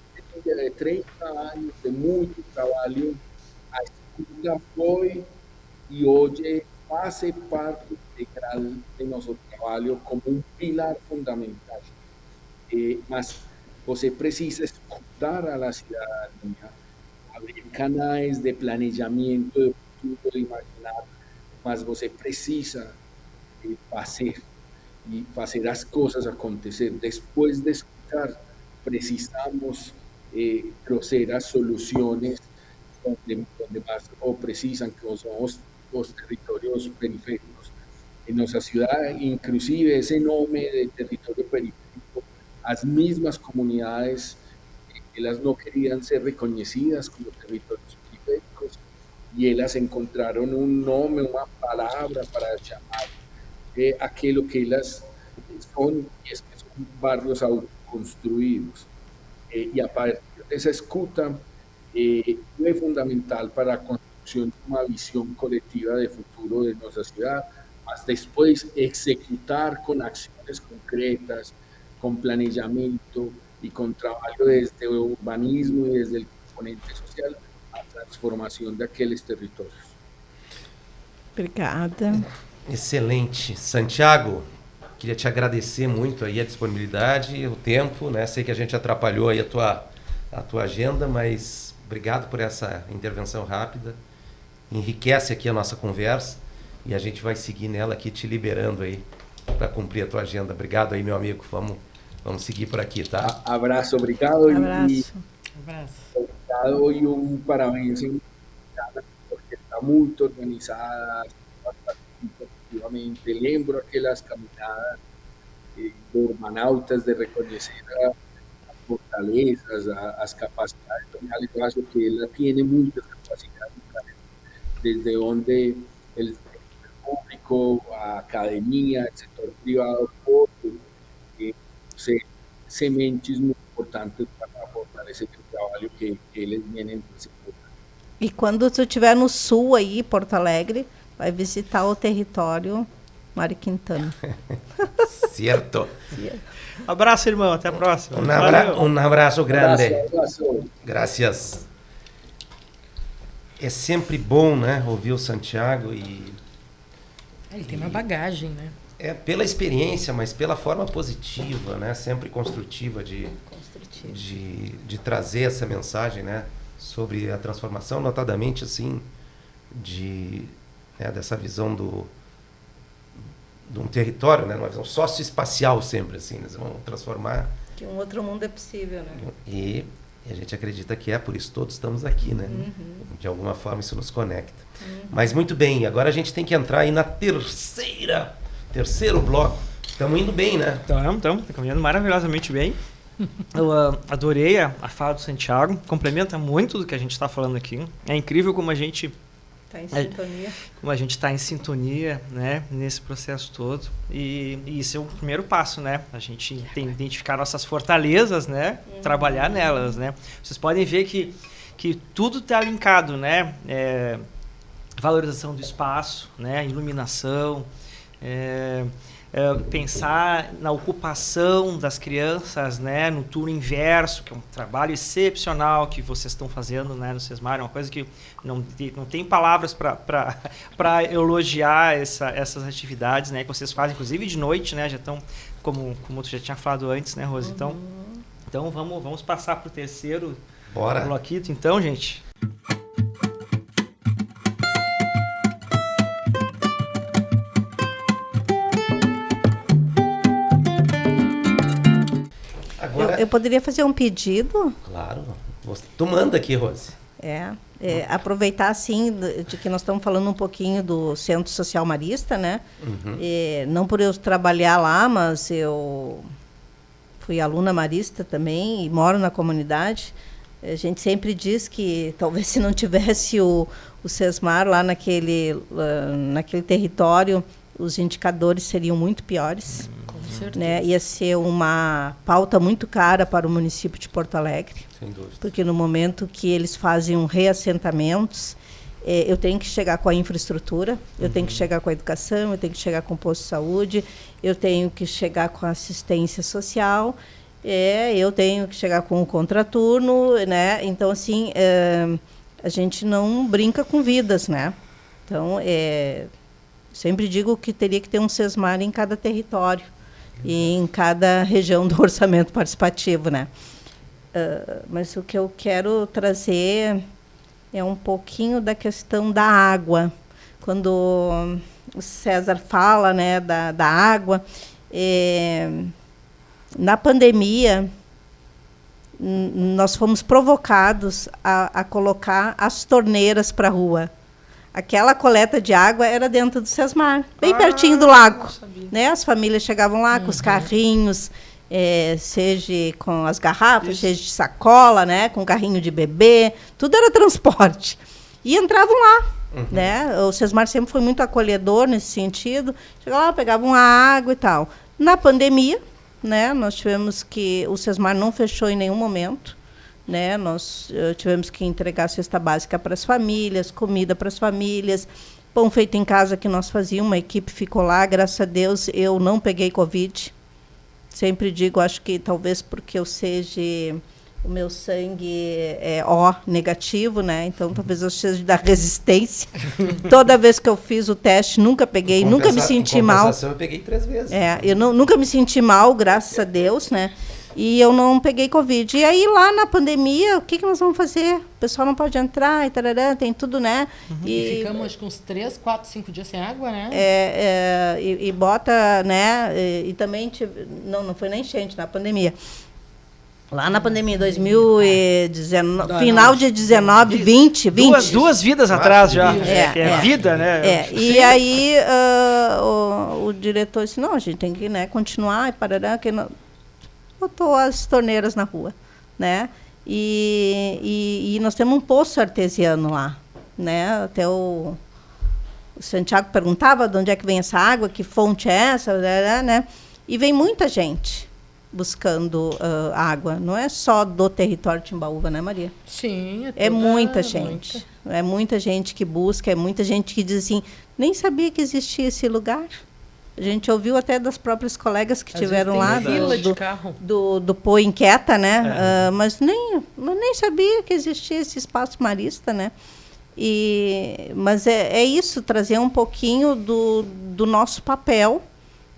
de 30 años de mucho trabajo, a escucha fue y hoy hace parte integral de nuestro trabajo como un pilar fundamental. Mas você precisa escuchar a la ciudadanía, abrir canales de planeamiento de futuro, de imaginar, mas você precisa hacer y hacer las cosas acontecer. Después de escuchar, precisamos crear soluciones donde más lo precisan, que son los territorios periféricos. En nuestra ciudad, inclusive ese nombre de territorio periférico, las mismas comunidades, ellas no querían ser reconocidas como territorios periféricos y ellas encontraron un nombre, una palabra para llamar aquello que ellas son, y es que son barrios autoconstruidos. Y a partir de esa escuta fue fundamental para la construcción de una visión colectiva de futuro de nuestra ciudad, más después executar con acciones concretas, con planillamiento y con trabajo desde el urbanismo y desde el componente social a transformação daqueles territórios. Obrigada. Excelente. Santiago, queria te agradecer muito aí a disponibilidade, o tempo, né? Sei que a gente atrapalhou aí a tua agenda, mas obrigado por essa intervenção rápida. Enriquece aqui a nossa conversa e a gente vai seguir nela aqui, te liberando aí para cumprir a tua agenda. Obrigado aí, meu amigo. Vamos seguir por aqui, tá? Abraço, obrigado. Abraço. Obrigado e parabéns, porque está muito organizada, efectivamente. Lembro aquelas caminadas de urbanautas de reconhecer as fortalezas, as capacidades. Eu acho que ela tem muitas capacidades, desde onde o sector público, a academia, o setor privado, todos ser sementes muito importantes para fortalecer o trabalho que eles vêm executando. E quando tu estiver no sul aí, Porto Alegre, vai visitar o território Mário Quintana. Certo. Abraço, irmão. Até a próxima. Um abraço grande. Abraço. Gracias. É sempre bom, né, ouvir o Santiago e... Ele tem uma bagagem, né? Pela experiência, mas pela forma positiva, né, sempre construtiva de trazer essa mensagem, né, sobre a transformação, notadamente assim, dessa visão de um território, né, uma visão socioespacial sempre, assim, eles vão transformar... Que um outro mundo é possível, né? E a gente acredita que por isso todos estamos aqui, né? De alguma forma isso nos conecta. Mas muito bem, agora a gente tem que entrar aí na terceiro bloco. Estamos indo bem, né? Estamos caminhando maravilhosamente bem. Eu adorei a fala do Santiago, complementa muito do que a gente está falando aqui. É incrível como a gente está em sintonia. Como a gente está em sintonia, né, nesse processo todo. E isso é o primeiro passo, né? A gente tem que identificar nossas fortalezas, né? Trabalhar nelas, né? Vocês podem ver que tudo está linkado, né? Valorização do espaço, né? Iluminação, pensar na ocupação das crianças, né, no turno inverso, que é um trabalho excepcional que vocês estão fazendo, né, no SESMAR, é uma coisa que não tem palavras para elogiar essas atividades, né, que vocês fazem, inclusive de noite, né, já estão, como tu já tinha falado antes, né, Rose? Então vamos passar para o terceiro bloquito, então, gente. Eu poderia fazer um pedido? Claro. Tu manda aqui, Rose. Aproveitar, assim, de que nós estamos falando um pouquinho do Centro Social Marista, né? Não por eu trabalhar lá, mas eu fui aluna marista também e moro na comunidade. A gente sempre diz que talvez se não tivesse o SESMAR lá naquele território, os indicadores seriam muito piores. Né? Ia ser uma pauta muito cara para o município de Porto Alegre. Sem dúvida. Porque no momento que eles fazem reassentamentos, eu tenho que chegar com a infraestrutura, eu tenho que chegar com a educação, eu tenho que chegar com o posto de saúde, eu tenho que chegar com a assistência social, eu tenho que chegar com o contraturno, né? Então, assim, a gente não brinca com vidas, né? Então, sempre digo que teria que ter um SESMAR em cada território e em cada região do orçamento participativo, né? Mas o que eu quero trazer é um pouquinho da questão da água. Quando o César fala, né, da água, na pandemia, nós fomos provocados a colocar as torneiras para a rua. Aquela coleta de água era dentro do Sesmar, bem pertinho do lago. Né? As famílias chegavam lá com os carrinhos, seja com as garrafas, seja de sacola, né? Com carrinho de bebê, tudo era transporte. E entravam lá. Né? O Sesmar sempre foi muito acolhedor nesse sentido. Chegavam lá, pegavam a água e tal. Na pandemia, né, nós tivemos que... O Sesmar não fechou em nenhum momento. Né? Nós tivemos que entregar cesta básica para as famílias, comida para as famílias, pão feito em casa que nós fazíamos, uma equipe ficou lá, graças a Deus eu não peguei Covid. Sempre digo, acho que talvez porque eu seja... O meu sangue é O negativo, né? Então talvez eu seja da resistência. Toda vez que eu fiz o teste, nunca peguei, nunca me senti mal. Eu peguei 3 vezes. Eu nunca me senti mal, graças a Deus, né? E eu não peguei Covid. E aí, lá na pandemia, o que nós vamos fazer? O pessoal não pode entrar, e tarará, tem tudo, né? E ficamos, acho que uns 3, 4, 5 dias sem água, né? E bota, né? E também, não foi nem enchente na pandemia. Lá na pandemia, 2019, final de 19, 20. Duas vidas atrás já. Vida, né? E aí, o diretor disse, não, a gente tem que, né, continuar, e parará, que não... botou as torneiras na rua, né? E nós temos um poço artesiano lá, né? Até o Santiago perguntava de onde é que vem essa água, que fonte é essa, né? E vem muita gente buscando água. Não é só do território de Timbaúva, né, Maria? Sim. É muita gente. É muita gente que busca, é muita gente que diz assim, nem sabia que existia esse lugar. A gente ouviu até das próprias colegas que tiveram lá do Pô Inquieta, né? Mas nem sabia que existia esse espaço marista, né? Mas é isso, trazer um pouquinho do nosso papel,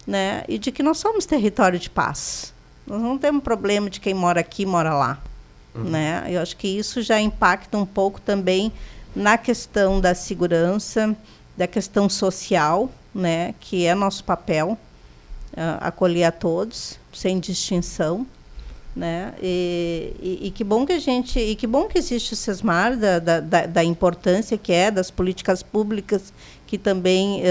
né? E de que nós somos território de paz. Nós não temos problema de quem mora aqui, mora lá. Né? Eu acho que isso já impacta um pouco também na questão da segurança, da questão social, né? Que é nosso papel, acolher a todos, sem distinção. Né? E que bom que existe o Sesmar, da importância que é, das políticas públicas que também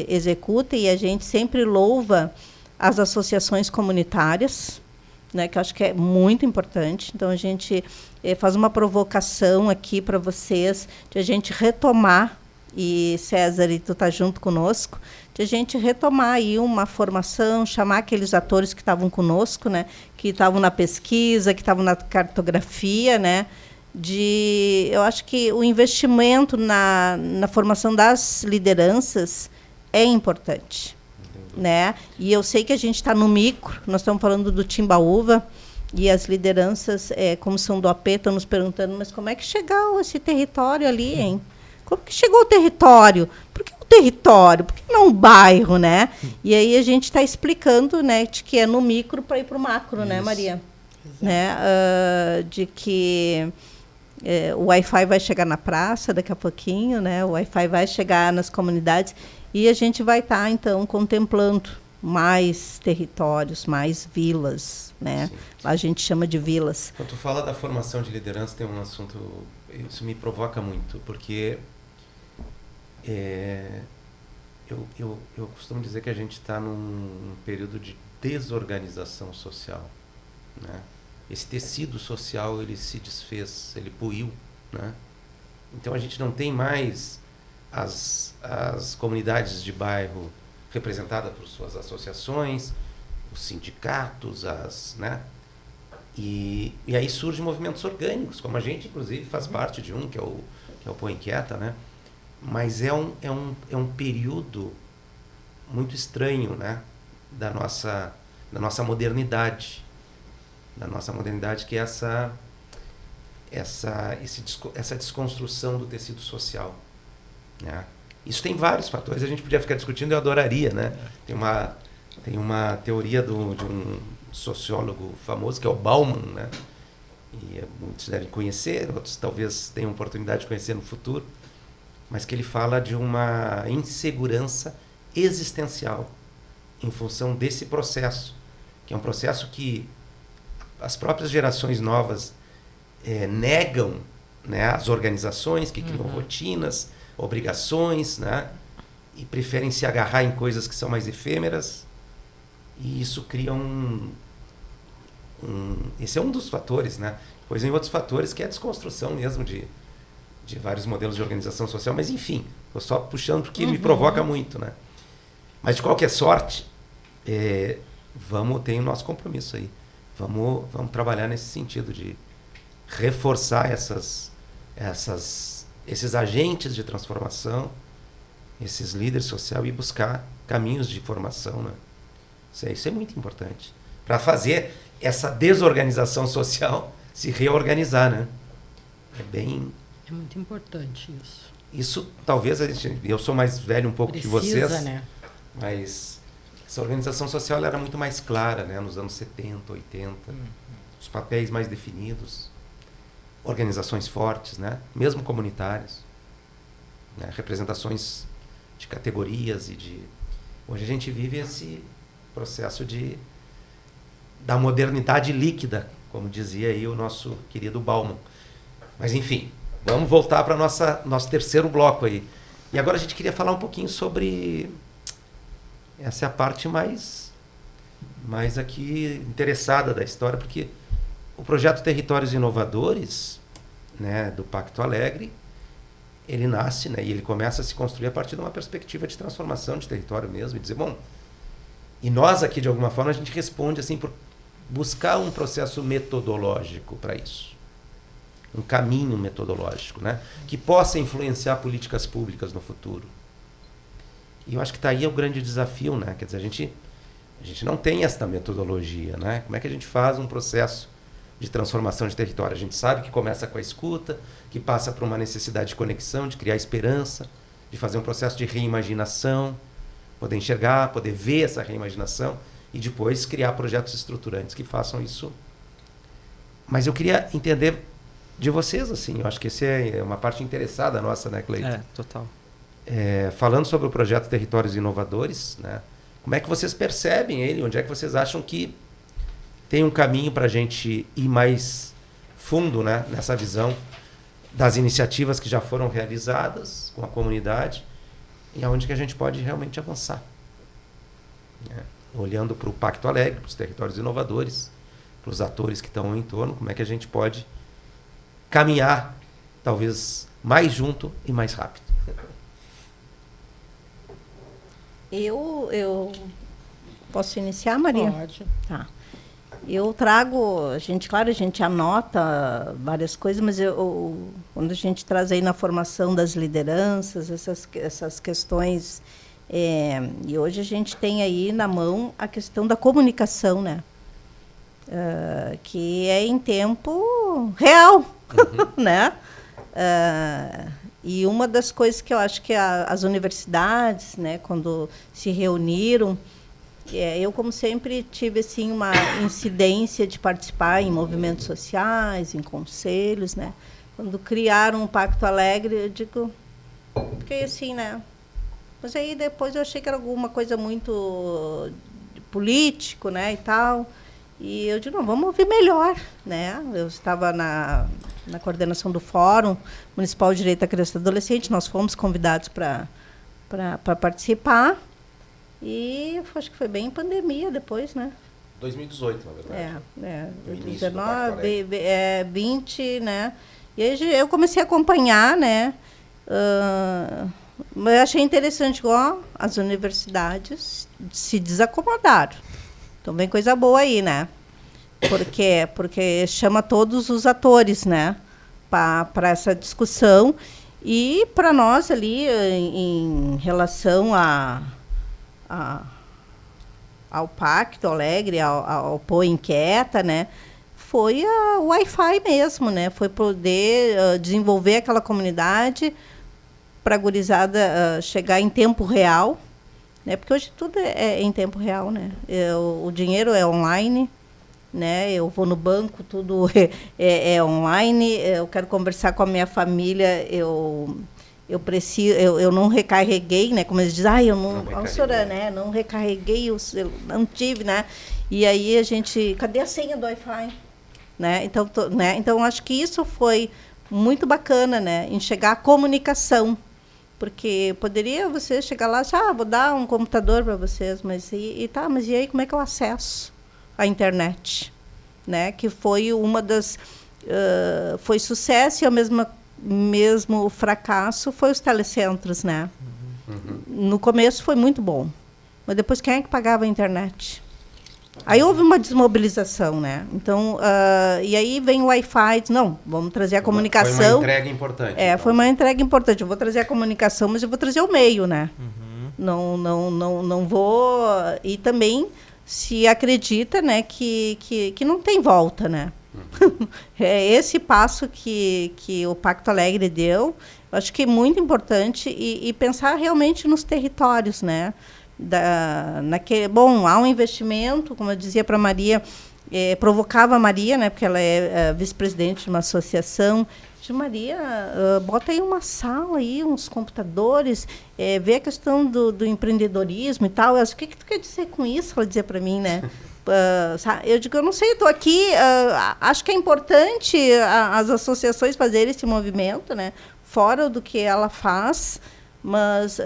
executa, e a gente sempre louva as associações comunitárias, né, que eu acho que é muito importante. Então, a gente faz uma provocação aqui para vocês, de a gente retomar, e César, e tu está junto conosco, de a gente retomar aí uma formação, chamar aqueles atores que estavam conosco, né, que estavam na pesquisa, que estavam na cartografia, né, eu acho que o investimento na formação das lideranças é importante. Né? E eu sei que a gente está no micro, nós estamos falando do Timbaúva, e as lideranças, como são do AP, estão nos perguntando, mas como é que chegou esse território ali, hein? Como que chegou o território? Por que o território? Por que não um bairro, né? E aí a gente está explicando, né, de que é no micro para ir para o macro, isso, né, Maria? Né? De que o Wi-Fi vai chegar na praça daqui a pouquinho, né? O Wi-Fi vai chegar nas comunidades, e a gente vai estar, então, contemplando mais territórios, mais vilas, né? Lá a gente chama de vilas. Quando tu fala da formação de liderança, tem um assunto, isso me provoca muito, porque eu costumo dizer que a gente está num período de desorganização social, né? Esse tecido social, ele se desfez, ele puiu, né? Então a gente não tem mais as comunidades de bairro representadas por suas associações, os sindicatos, né? E aí surgem movimentos orgânicos, como a gente, inclusive, faz parte de um, que é o Pô Inquieta, né? Mas é um período muito estranho, né? Da nossa modernidade. Da nossa modernidade, que é essa desconstrução do tecido social. Né? Isso tem vários fatores, a gente podia ficar discutindo, eu adoraria, né? Tem uma teoria de um sociólogo famoso, que é o Bauman, né? E muitos devem conhecer, outros talvez tenham oportunidade de conhecer no futuro, mas que ele fala de uma insegurança existencial em função desse processo, que é um processo que as próprias gerações novas negam, né, as organizações que criam rotinas, obrigações, né, e preferem se agarrar em coisas que são mais efêmeras, e isso cria esse é um dos fatores, né? Pois tem outros fatores que é a desconstrução mesmo de vários modelos de organização social, mas enfim, estou só puxando porque me provoca muito, né? Mas de qualquer sorte, tem o nosso compromisso aí. Vamos trabalhar nesse sentido de reforçar esses agentes de transformação, esses líderes sociais, e buscar caminhos de formação, né? Isso é muito importante para fazer essa desorganização social se reorganizar, né? É muito importante isso. Isso talvez eu sou mais velho um pouco que vocês, né? Mas essa organização social ela era muito mais clara, né? Nos anos 70, 80, os papéis mais definidos, organizações fortes, né? Mesmo comunitárias, né? Representações de categorias hoje a gente vive esse processo da modernidade líquida, como dizia aí o nosso querido Bauman. Mas enfim, vamos voltar para nosso terceiro bloco aí. E agora a gente queria falar um pouquinho sobre essa é a parte mais aqui interessada da história, porque o projeto Territórios Inovadores, né, do Pacto Alegre, ele nasce, né, e ele começa a se construir a partir de uma perspectiva de transformação de território mesmo, e dizer, bom, e nós aqui, de alguma forma, a gente responde assim por buscar um processo metodológico para isso. Um caminho metodológico, né? Que possa influenciar políticas públicas no futuro. E eu acho que está aí o grande desafio, né? Quer dizer, a gente não tem esta metodologia, né? Como é que a gente faz um processo de transformação de território? A gente sabe que começa com a escuta, que passa por uma necessidade de conexão, de criar esperança, de fazer um processo de reimaginação, poder enxergar, poder ver essa reimaginação e depois criar projetos estruturantes que façam isso. Mas eu queria entender de vocês, assim, eu acho que essa é uma parte interessada nossa, né, Cleiton? Total. Falando sobre o projeto Territórios Inovadores, né, como é que vocês percebem ele? Onde é que vocês acham que tem um caminho para a gente ir mais fundo, né, nessa visão das iniciativas que já foram realizadas com a comunidade e aonde que a gente pode realmente avançar? Olhando para o Pacto Alegre, para os territórios inovadores, para os atores que estão em torno, como é que a gente pode caminhar, talvez, mais junto e mais rápido? Eu posso iniciar, Maria? Pode. Tá. Eu trago, a gente anota várias coisas, mas quando a gente traz aí na formação das lideranças, essas questões, e hoje a gente tem aí na mão a questão da comunicação, né? Que é em tempo real, né? E uma das coisas que eu acho que as universidades, né, quando se reuniram, eu, como sempre, tive assim, uma incidência de participar em movimentos sociais, em conselhos, né? Quando criaram o Pacto Alegre, eu digo, fiquei assim, né? Mas aí depois eu achei que era alguma coisa muito político, né, e tal. E eu digo, não, vamos ouvir melhor, né? Eu estava na coordenação do Fórum Municipal de Direito da Criança e do Adolescente, nós fomos convidados para participar. E acho que foi bem em pandemia depois, né? 2018, na verdade. 19, 20, né? E aí eu comecei a acompanhar, né? Mas eu achei interessante, igual as universidades se desacomodaram. Então vem coisa boa aí, né? Porque chama todos os atores, né? Para essa discussão. E para nós ali, em relação ao Pacto Alegre, ao Pô Inquieta, né? Foi o Wi-Fi mesmo, né? Foi poder desenvolver aquela comunidade para a gurizada chegar em tempo real, né? Porque hoje tudo é em tempo real, né? O dinheiro é online, né? Eu vou no banco, tudo é online. Eu quero conversar com a minha família, eu não recarreguei, né? Como eles dizem, senhora, né? Não recarreguei, eu não tive, né? E aí cadê a senha do Wi-Fi? né? Então acho que isso foi muito bacana, né? Em chegar à comunicação, porque poderia você chegar lá e vou dar um computador para vocês, mas mas e aí como é que eu acesso a internet, né? Que foi uma das foi sucesso e ao mesmo fracasso foi os telecentros, né? No começo foi muito bom, mas depois quem é que pagava a internet? Aí houve uma desmobilização, né? Então, e aí vem o Wi-Fi, não, vamos trazer a comunicação. Foi uma entrega importante. Então. Foi uma entrega importante. Eu vou trazer a comunicação, mas eu vou trazer o meio, né? Não vou... E também se acredita, né, que não tem volta, né? É esse passo que o Pacto Alegre deu, eu acho que é muito importante e pensar realmente nos territórios, né? Bom, há um investimento, como eu dizia para a Maria, provocava a Maria, né, porque ela é vice-presidente de uma associação. Maria, bota aí uma sala, aí, uns computadores, vê a questão do empreendedorismo e tal. O que tu quer dizer com isso? Ela dizia para mim, né? Eu digo, eu não sei, estou aqui, acho que é importante as associações fazerem esse movimento, né, fora do que ela faz. Mas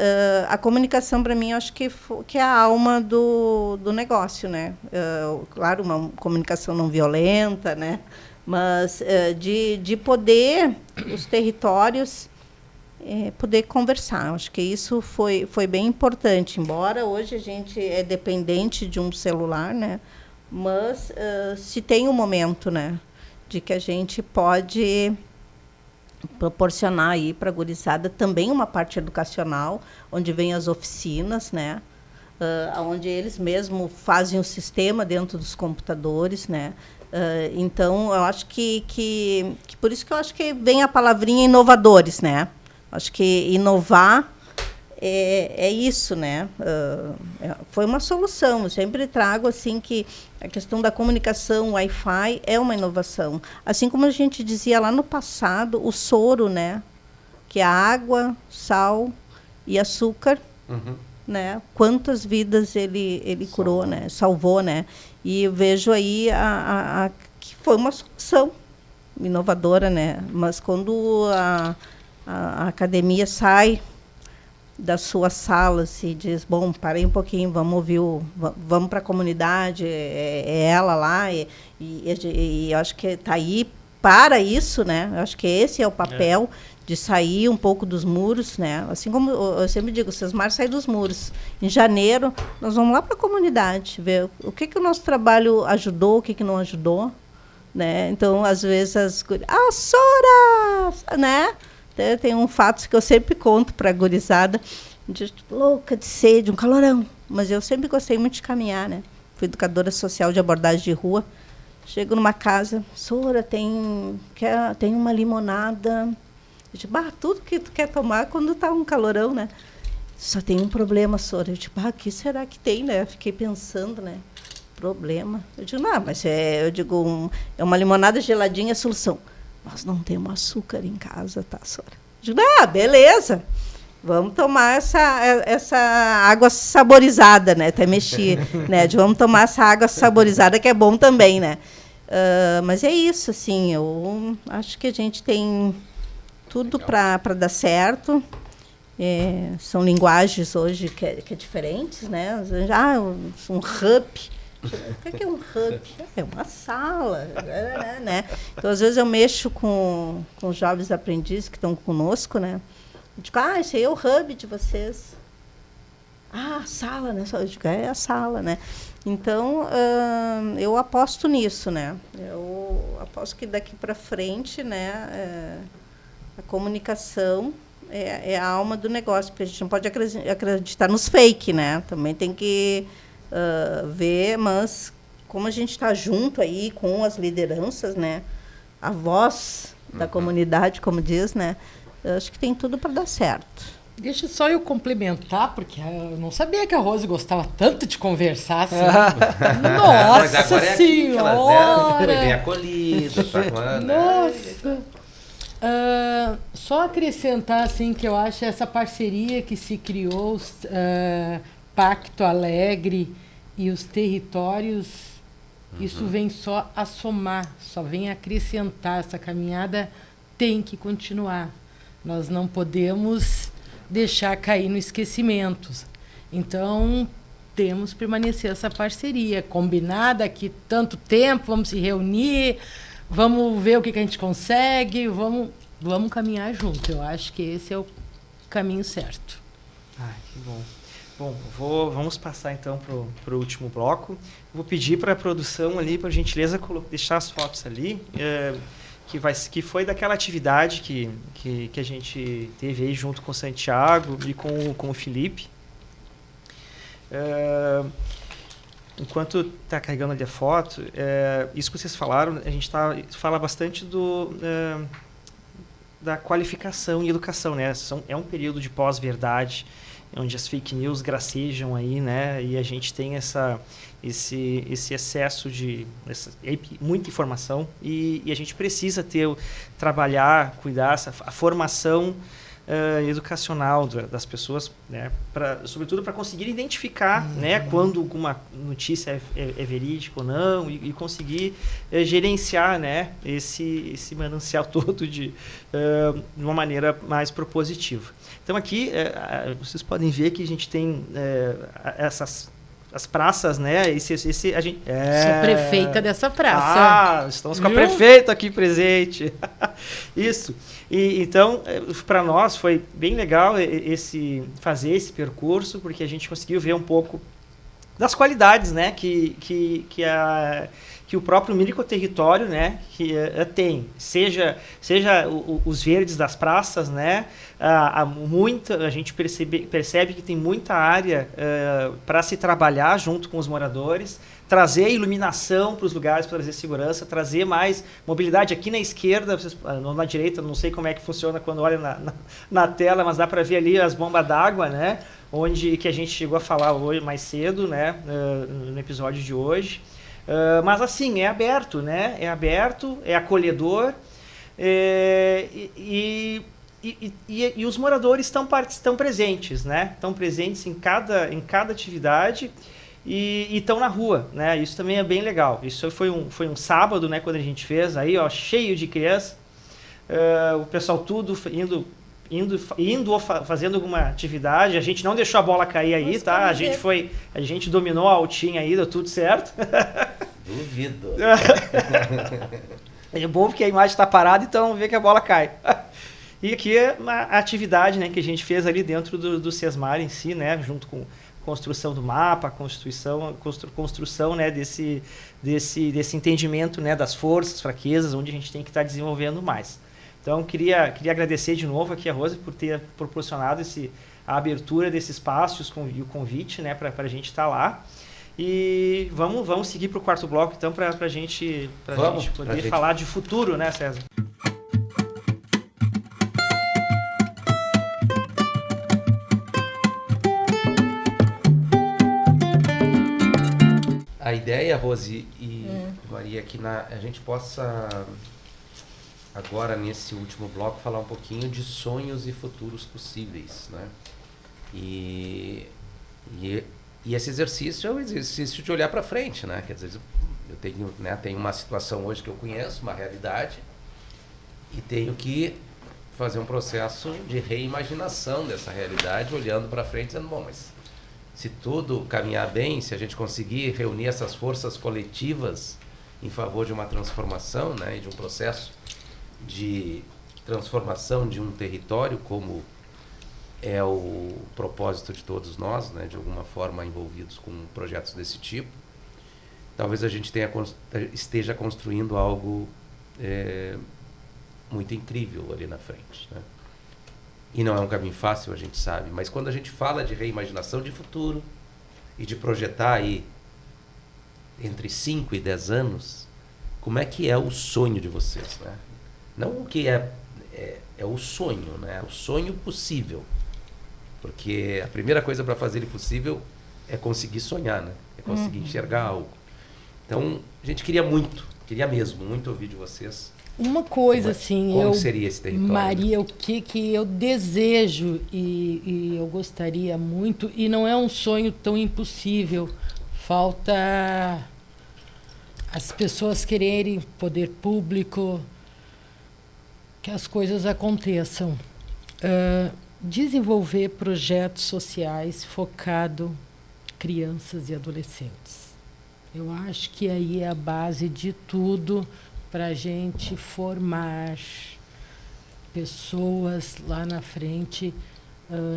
a comunicação, para mim, eu acho que é a alma do negócio, né? Claro, uma comunicação não violenta, né? Mas de poder, os territórios, poder conversar. Eu acho que isso foi bem importante. Embora hoje a gente é dependente de um celular, né? Mas se tem um momento, né, de que a gente pode proporcionar aí para a gurizada também uma parte educacional, onde vem as oficinas, né? Onde eles mesmos fazem o sistema dentro dos computadores, né? Então, eu acho que por isso que eu acho que vem a palavrinha inovadores, né? Acho que inovar é isso, né? Foi uma solução. Eu sempre trago assim que a questão da comunicação, Wi-Fi, é uma inovação. Assim como a gente dizia lá no passado, o soro, né? Que é água, sal e açúcar, né? Quantas vidas ele curou, né? Salvou, né? E eu vejo aí que foi uma solução inovadora, né? Mas quando a academia sai das suas salas e diz, bom, parei um pouquinho, vamos ouvir, vamos para a comunidade, é ela lá, e eu acho que está aí para isso, né? Eu acho que esse é o papel de sair um pouco dos muros, né? Assim como eu sempre digo, o Sesmar sai dos muros. Em janeiro, nós vamos lá para a comunidade, ver o que o nosso trabalho ajudou, o que não ajudou, né? Então, às vezes, Sora! Né? Tem um fato que eu sempre conto para a gurizada, de louca de sede, um calorão. Mas eu sempre gostei muito de caminhar, né? Fui educadora social de abordagem de rua. Chego numa casa, Sora, tem uma limonada. Eu digo, tudo que tu quer tomar quando tá um calorão, né? Só tem um problema, Sora. Eu digo, o que será que tem, né? Fiquei pensando, né? Problema. Eu digo, não, mas é uma limonada geladinha, é solução. Nós não temos açúcar em casa, tá, Sora? Eu digo, beleza. Vamos tomar essa água saborizada, né? Até mexi, né? Vamos tomar essa água saborizada, que é bom também, né? Mas é isso, assim, eu acho que a gente tem tudo para dar certo. São linguagens hoje que é diferentes, né? Um hub. O que é um hub? É uma sala, né? Então, às vezes, eu mexo com os jovens aprendizes que estão conosco, né? Eu digo, esse aí é o hub de vocês. A sala, né? Eu digo, é a sala, né? Então, eu aposto nisso, né? Eu aposto que daqui para frente, né, a comunicação é a alma do negócio, porque a gente não pode acreditar nos fake, né? Também tem que ver, mas como a gente está junto aí com as lideranças, né? A voz da comunidade, como diz, né? Eu acho que tem tudo para dar certo. Deixa só eu complementar, porque eu não sabia que a Rose gostava tanto de conversar assim. Nossa Senhora! Foi bem acolhida. Nossa! Só acrescentar assim, que eu acho essa parceria que se criou, Pacto Alegre e os territórios, Isso vem só a somar, só vem acrescentar. Essa caminhada tem que continuar. Nós não podemos deixar cair no esquecimento. Então, temos que permanecer essa parceria combinada aqui tanto tempo, vamos se reunir, vamos ver o que a gente consegue, vamos caminhar junto. Eu acho que esse é o caminho certo. Ai, que bom. Bom, vamos passar então para o último bloco. Vou pedir para a produção ali, por gentileza, deixar as fotos ali, que foi daquela atividade que a gente teve aí junto com o Santiago e com o Felipe. Enquanto está carregando ali a foto, isso que vocês falaram, a gente fala bastante da qualificação e educação, né? É um período de pós-verdade, onde as fake news gracejam aí, né? E a gente tem esse excesso de muita informação e a gente precisa trabalhar, cuidar a formação educacional das pessoas, né? Sobretudo para conseguir identificar, né? Quando alguma notícia é verídica ou não e conseguir gerenciar, né? Esse manancial todo de uma maneira mais propositiva. Então aqui vocês podem ver que a gente tem as praças, né? A gente, sou prefeita dessa praça. Estamos com a prefeita aqui presente. Isso. E então, para nós foi bem legal fazer esse percurso, porque a gente conseguiu ver um pouco das qualidades, né? Que o próprio microterritório, né, tem, seja os verdes das praças, né, a gente percebe que tem muita área para se trabalhar junto com os moradores, trazer iluminação para os lugares, para trazer segurança, trazer mais mobilidade. Aqui na esquerda, na direita, não sei como é que funciona quando olha na tela, mas dá para ver ali as bombas d'água, né, que a gente chegou a falar hoje mais cedo, né, no episódio de hoje. Mas assim, é aberto, né? É aberto, é acolhedor e os moradores estão presentes, né? Estão presentes em cada atividade e estão na rua, né? Isso também é bem legal. Isso foi um sábado, né? Quando a gente fez aí, ó, cheio de criança, o pessoal tudo indo ou fazendo alguma atividade. A gente não deixou a bola cair aí. Nossa, tá? A gente dominou a altinha aí, deu tudo certo. Duvido. É bom porque a imagem está parada, então vamos ver que a bola cai. E aqui é uma atividade, né, que a gente fez ali dentro do SESMAR em si, né, junto com construção do mapa, construção, né, desse entendimento, né, das forças, fraquezas, onde a gente tem que estar desenvolvendo mais. Então, queria agradecer de novo aqui a Rose por ter proporcionado a abertura desse espaço e o convite, né, para a gente estar lá. E vamos seguir para o quarto bloco, então, para a gente poder falar de futuro, né, César? A ideia, Rose e Maria, que a gente possa... agora, nesse último bloco, falar um pouquinho de sonhos e futuros possíveis, né? E esse exercício é um exercício de olhar para frente, né? Quer dizer, eu tenho uma situação hoje que eu conheço, uma realidade, e tenho que fazer um processo de reimaginação dessa realidade, olhando para frente, dizendo, bom, mas se tudo caminhar bem, se a gente conseguir reunir essas forças coletivas em favor de uma transformação, né, e de um processo de transformação de um território, como é o propósito de todos nós, né, de alguma forma envolvidos com projetos desse tipo, talvez a gente esteja construindo algo muito incrível ali na frente, né? E não é um caminho fácil, a gente sabe, mas quando a gente fala de reimaginação de futuro e de projetar aí entre 5 e 10 anos, como é que é o sonho de vocês, né? Não o que é o sonho, né? O sonho possível. Porque a primeira coisa para fazer ele possível é conseguir sonhar, né? É conseguir enxergar algo. Então, a gente queria mesmo muito ouvir de vocês. Uma coisa assim, como seria esse território? Maria, o que eu desejo e eu gostaria muito, e não é um sonho tão impossível, falta as pessoas quererem, poder público, que as coisas aconteçam. Desenvolver projetos sociais focado em crianças e adolescentes. Eu acho que aí é a base de tudo para a gente formar pessoas lá na frente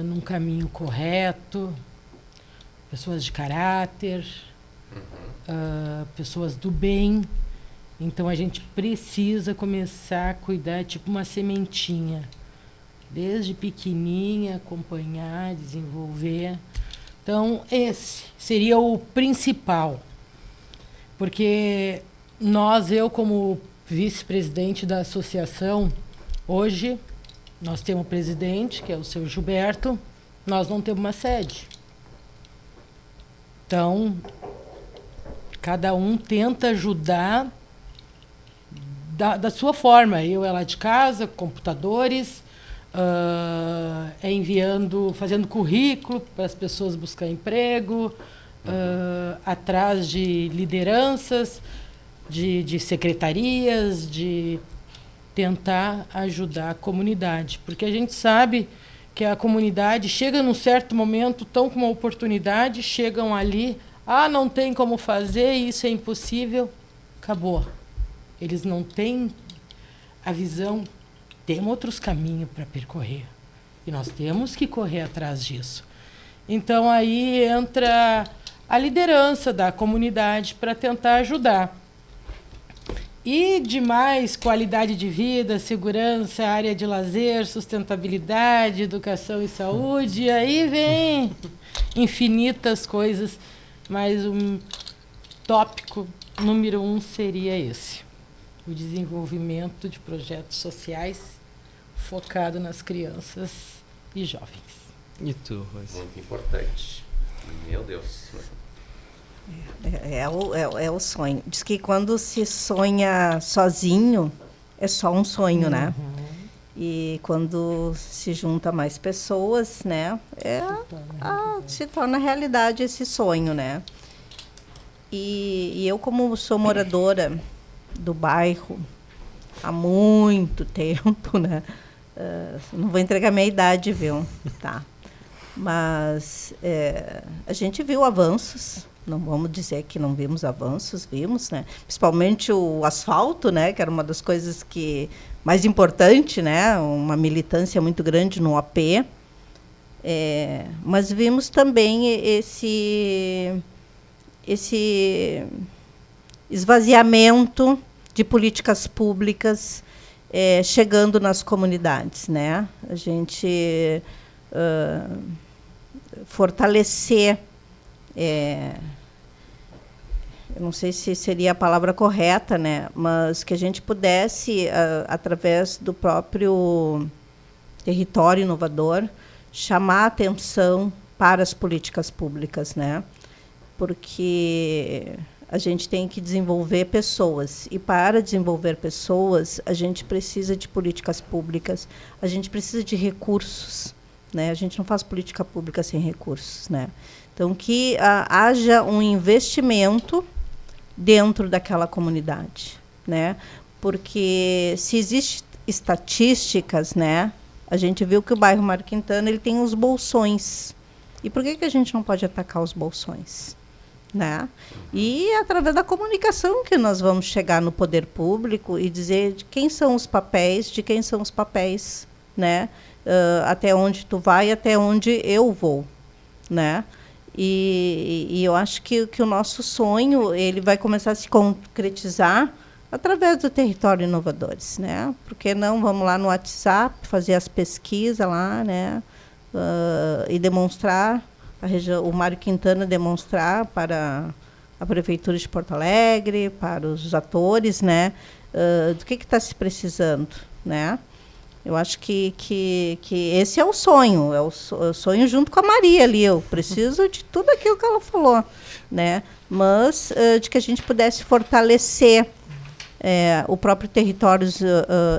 num caminho correto, pessoas de caráter, pessoas do bem. Então a gente precisa começar a cuidar, tipo uma sementinha, desde pequenininha, acompanhar, desenvolver. Então esse seria o principal, porque eu como vice-presidente da associação, hoje nós temos o presidente, que é o seu Gilberto, nós não temos uma sede. Então, cada um tenta ajudar da sua forma. Eu é lá de casa, computadores, fazendo currículo para as pessoas buscar emprego, atrás de lideranças, de secretarias, de tentar ajudar a comunidade. Porque a gente sabe que a comunidade chega num certo momento, tão com uma oportunidade, chegam ali, não tem como fazer, isso é impossível, acabou. Eles não têm a visão, tem outros caminhos para percorrer. E nós temos que correr atrás disso. Então, aí entra a liderança da comunidade para tentar ajudar. E demais, qualidade de vida, segurança, área de lazer, sustentabilidade, educação e saúde, aí vem infinitas coisas, mas um tópico número 1 seria esse: o desenvolvimento de projetos sociais focado nas crianças e jovens. E tu, Rose? Muito importante. Meu Deus. É o sonho. Diz que quando se sonha sozinho, é só um sonho, né? E quando se junta mais pessoas, né? Se torna realidade esse sonho, né? E eu, como sou moradora do bairro há muito tempo, né? Não vou entregar minha idade, viu? Tá. Mas a gente viu avanços. Não vamos dizer que não vimos avanços, vimos, né? Principalmente o asfalto, né? Que era uma das coisas mais importante, né? Uma militância muito grande no AP. Mas vimos também esse esvaziamento de políticas públicas chegando nas comunidades, né? A gente fortalecer, eu não sei se seria a palavra correta, né? Mas que a gente pudesse, através do próprio território inovador, chamar a atenção para as políticas públicas, né? Porque a gente tem que desenvolver pessoas. E para desenvolver pessoas, a gente precisa de políticas públicas, a gente precisa de recursos, né? A gente não faz política pública sem recursos, né? Então, que haja um investimento dentro daquela comunidade, né? Porque se existem estatísticas, né? A gente viu que o bairro Mário Quintana ele tem os bolsões. E por que a gente não pode atacar os bolsões? Né? E através da comunicação que nós vamos chegar no poder público e dizer de quem são os papéis, né? Até onde tu vai, até onde eu vou, né? E eu acho que o nosso sonho ele vai começar a se concretizar através do Território Inovadores, né? Porque não vamos lá no WhatsApp fazer as pesquisas lá, né? E demonstrar o Mário Quintana demonstrar para a Prefeitura de Porto Alegre, para os atores, né, do que está se precisando, né? Eu acho que esse é o sonho, o sonho junto com a Maria ali. Eu preciso de tudo aquilo que ela falou, né? Mas de que a gente pudesse fortalecer o próprio Territórios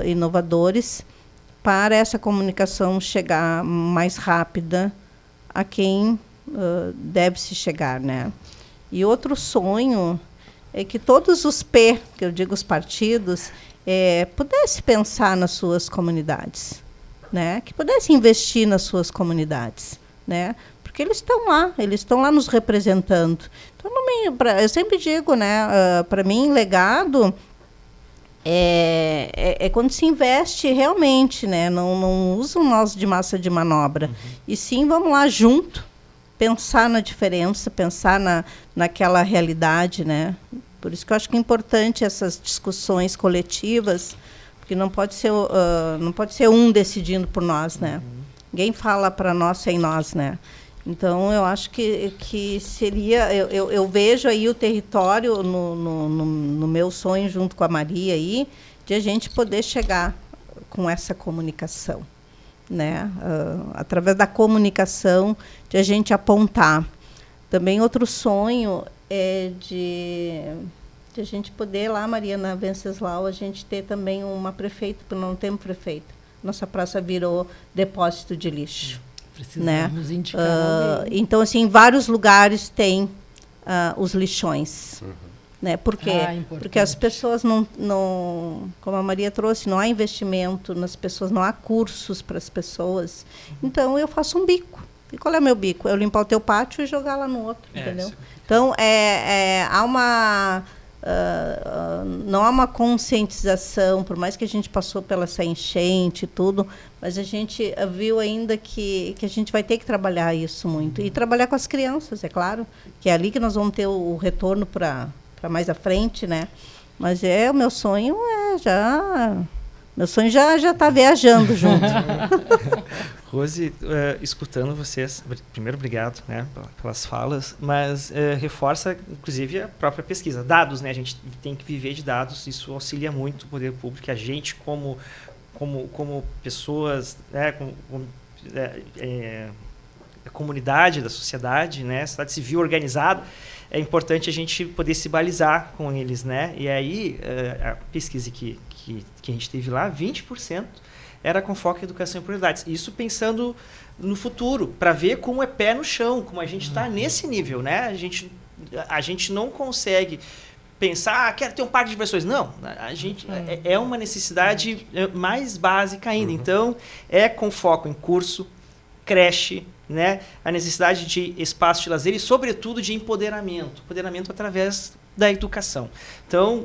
Inovadores para essa comunicação chegar mais rápida a quem deve se chegar, né? E outro sonho é que todos os P, que eu digo os partidos, pudessem pensar nas suas comunidades, né? Que pudessem investir nas suas comunidades, né? Porque eles estão lá nos representando. Então, eu sempre digo, né? Para mim, legado é quando se investe realmente, né? Não usam nós de massa de manobra. E sim, vamos lá junto, pensar na diferença, pensar naquela realidade, né? Por isso que eu acho que é importante essas discussões coletivas, porque não pode ser um decidindo por nós, né? Ninguém fala para nós sem nós, né? Então, eu acho que seria... Eu vejo aí o território no meu sonho, junto com a Maria, aí, de a gente poder chegar com essa comunicação, né? Através da comunicação, de a gente apontar. Também outro sonho é de a gente poder, lá, Maria, na Venceslau, a gente ter também uma prefeita, porque não temos prefeita. Nossa praça virou depósito de lixo. Precisamos, né? Indicar alguém. Então, assim, em vários lugares tem os lixões. Né? Por quê? Porque as pessoas não, como a Maria trouxe, não há investimento nas pessoas, não há cursos para as pessoas. Então, eu faço um bico. E qual é o meu bico? Eu limpar o teu pátio e jogar lá no outro, entendeu? Sim. Então, há uma... não há uma conscientização, por mais que a gente passou pela essa enchente e tudo, mas a gente viu ainda que a gente vai ter que trabalhar isso muito. E trabalhar com as crianças, é claro, que é ali que nós vamos ter o retorno para mais à frente, né? Mas o meu sonho já está viajando junto. Rose, escutando vocês, primeiro, obrigado, né, pelas falas, mas reforça, inclusive, a própria pesquisa. Dados, né, a gente tem que viver de dados, isso auxilia muito o poder público, a gente como pessoas, né, a comunidade da sociedade, né, a sociedade civil organizada, é importante a gente poder se balizar com eles, né, e aí a pesquisa que a gente teve lá, 20%, era com foco em educação e prioridades. Isso pensando no futuro, para ver como é pé no chão, como a gente está nesse nível, né? A gente não consegue pensar, quero ter um parque de diversões. Não, a gente é uma necessidade mais básica ainda. Então, com foco em curso, creche, né? A necessidade de espaço de lazer e, sobretudo, de empoderamento através da educação. Então,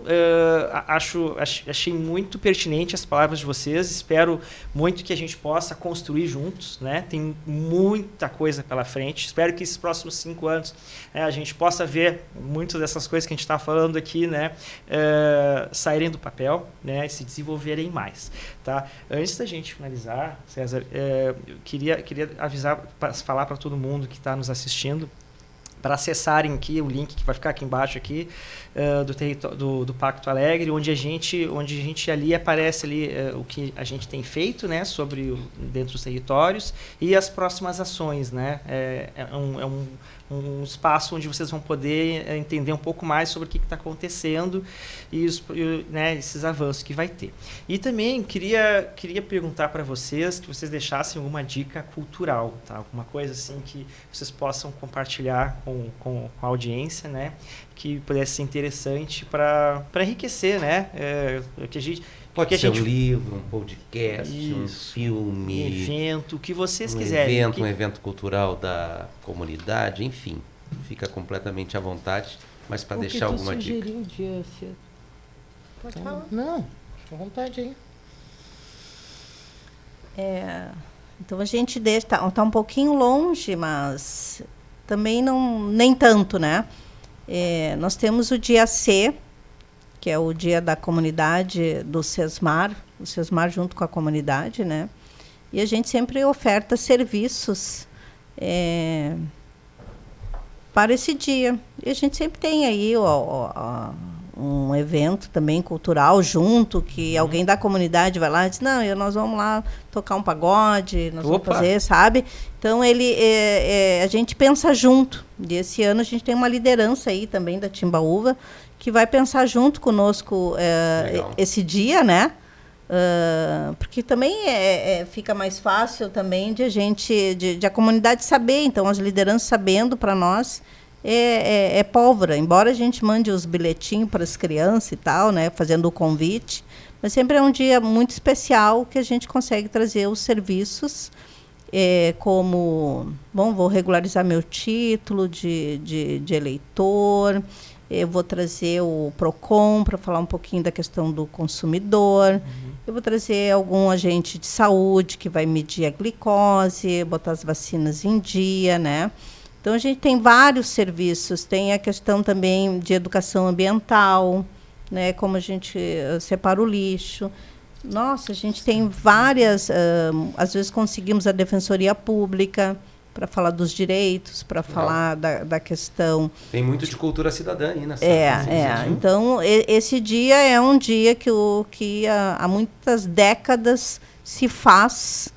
achei muito pertinente as palavras de vocês, espero muito que a gente possa construir juntos, né? Tem muita coisa pela frente, espero que esses próximos 5 anos a gente possa ver muitas dessas coisas que a gente está falando aqui, né? Saírem do papel, né? E se desenvolverem mais. Tá? Antes da gente finalizar, César, eu queria avisar, falar para todo mundo que está nos assistindo, para acessarem aqui o link que vai ficar aqui embaixo aqui, do Pacto Alegre, onde a gente ali aparece ali o que a gente tem feito, né, dentro dos territórios e as próximas ações, né? Um espaço onde vocês vão poder entender um pouco mais sobre o que está acontecendo e né, esses avanços que vai ter. E também queria perguntar para vocês, que vocês deixassem alguma dica cultural, tá? Alguma coisa assim que vocês possam compartilhar com a audiência, né? Que pudesse ser interessante para enriquecer, né? Que a gente... Pode ser um livro, um podcast, um filme, um evento, o que vocês quiserem. Um evento cultural da comunidade, enfim. Fica completamente à vontade, mas para deixar alguma dica. Um dia, pode falar? Não, fica à vontade aí. Então a gente está um pouquinho longe, mas também nem tanto, né? Nós temos o dia C, que é o dia da comunidade do SESMAR, o SESMAR junto com a comunidade, né? E a gente sempre oferta serviços para esse dia. E a gente sempre tem aí um evento também cultural junto, que alguém da comunidade vai lá e diz, não, nós vamos lá tocar um pagode, nós vamos fazer, sabe? Então, a gente pensa junto. E esse ano a gente tem uma liderança aí também da Timbaúva, que vai pensar junto conosco esse dia, né? Porque também fica mais fácil também de a comunidade saber, então as lideranças sabendo para nós é pólvora. Embora a gente mande os bilhetinhos para as crianças e tal, né, fazendo o convite, mas sempre é um dia muito especial que a gente consegue trazer os serviços, como, bom, vou regularizar meu título de eleitor, eu vou trazer o PROCON para falar um pouquinho da questão do consumidor, eu vou trazer algum agente de saúde que vai medir a glicose, botar as vacinas em dia, né? Então, a gente tem vários serviços, tem a questão também de educação ambiental, né? Como a gente separa o lixo. Nossa, a gente tem várias, às vezes conseguimos a Defensoria Pública para falar dos direitos, para falar da questão... Tem muito de cultura cidadã aí nessa iniciativa. Então, esse dia é um dia que há muitas décadas se faz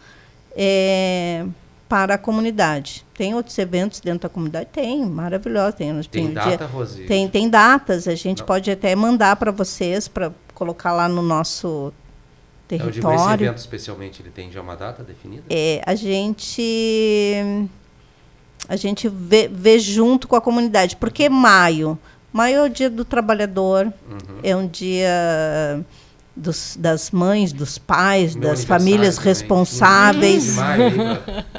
para a comunidade. Tem outros eventos dentro da comunidade? Tem, maravilhoso. Tem data, Rosi? Tem datas, a gente pode até mandar para vocês, para colocar lá no nosso território. Eu digo, esse evento especialmente, ele tem já uma data definida? A gente vê junto com a comunidade. Porque maio é o dia do trabalhador, é um dia das mães, dos pais, das famílias responsáveis,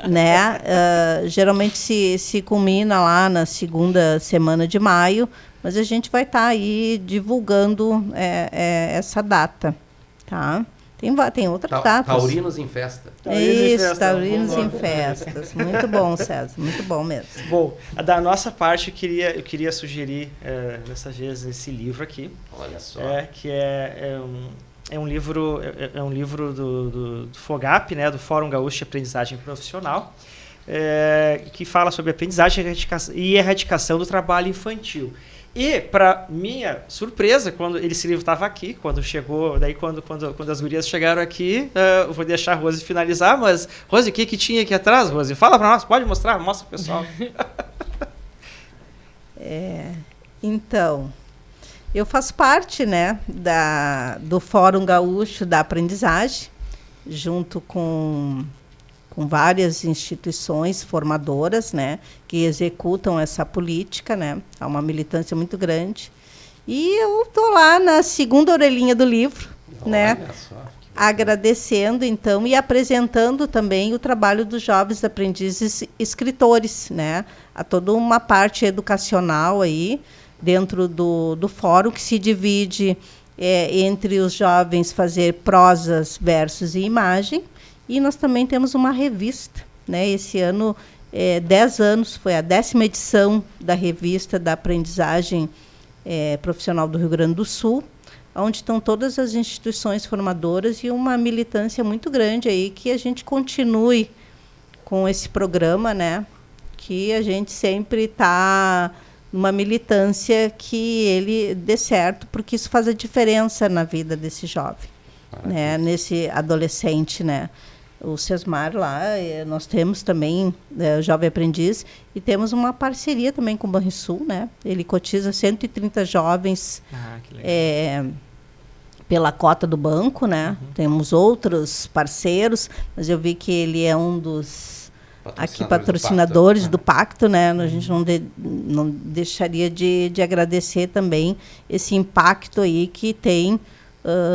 né? Geralmente se culmina lá na segunda semana de maio, mas a gente vai estar aí divulgando essa data, tá? Tem outras datas. Taurinos em festa. Isso, Taurinos em festas. Muito bom, César, muito bom mesmo. Bom, da nossa parte, eu queria sugerir, dessa vez, esse livro aqui. Olha só. Que é um livro do FOGAP, né, do Fórum Gaúcho de Aprendizagem Profissional, que fala sobre aprendizagem e erradicação do trabalho infantil. E, para minha surpresa, quando esse livro estava aqui, quando chegou, daí quando as gurias chegaram aqui, eu vou deixar a Rose finalizar, mas, Rose, o que tinha aqui atrás, Rose? Fala para nós, pode mostrar, mostra pro pessoal. Então, eu faço parte, né, do Fórum Gaúcho da Aprendizagem, junto com várias instituições formadoras, né, que executam essa política, né, há uma militância muito grande. E eu estou lá na segunda orelhinha do livro, né, agradecendo, então, e apresentando também o trabalho dos jovens aprendizes escritores, né, há toda uma parte educacional aí, dentro do fórum, que se divide entre os jovens fazer prosas, versos e imagem, e nós também temos uma revista, né? Esse ano, 10 anos, foi a 10ª edição da revista da aprendizagem profissional do Rio Grande do Sul, onde estão todas as instituições formadoras e uma militância muito grande aí, que a gente continue com esse programa, né? Que a gente sempre está numa militância que ele dê certo, porque isso faz a diferença na vida desse jovem, né? Nesse adolescente, né? O Sesmar lá, nós temos também o Jovem Aprendiz, e temos uma parceria também com o Banrisul, né? Ele cotiza 130 jovens Que legal. Pela cota do banco, né? Temos outros parceiros, mas eu vi que ele é um dos patrocinadores do Pacto, né? A gente não deixaria de agradecer também esse impacto aí que tem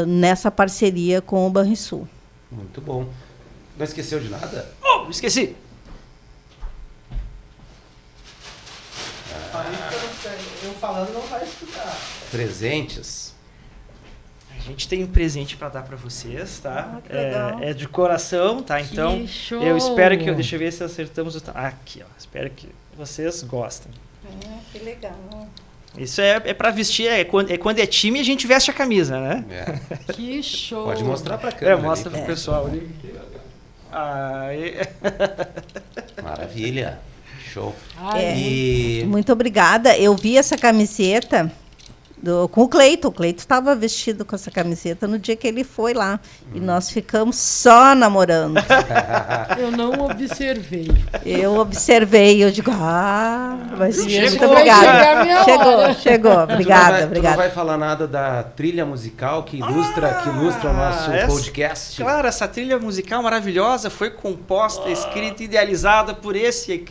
nessa parceria com o Banrisul. Muito bom. Não esqueceu de nada? Oh, esqueci! Eu falando não vai escutar. Presentes. A gente tem um presente para dar para vocês, tá? Que legal. É de coração, tá? Então, Que show! eu espero que... Deixa eu ver se acertamos o... Aqui, ó. Espero que vocês gostem. Que legal. Isso é para vestir, quando é time a gente veste a camisa, né? Que show! Pode mostrar para a câmera. Mostra ali. pro pessoal ali. Aí. Maravilha. Show. Muito obrigada. Eu vi essa camiseta com o Cleito. O Cleito estava vestido com essa camiseta no dia que ele foi lá. E nós ficamos só namorando. Eu não observei. Eu observei, eu digo, mas muito Chegou, obrigada. Chegou. Obrigada. Tu não vai falar nada da trilha musical que ilustra o nosso podcast? Claro, essa trilha musical maravilhosa foi composta, escrita, idealizada por esse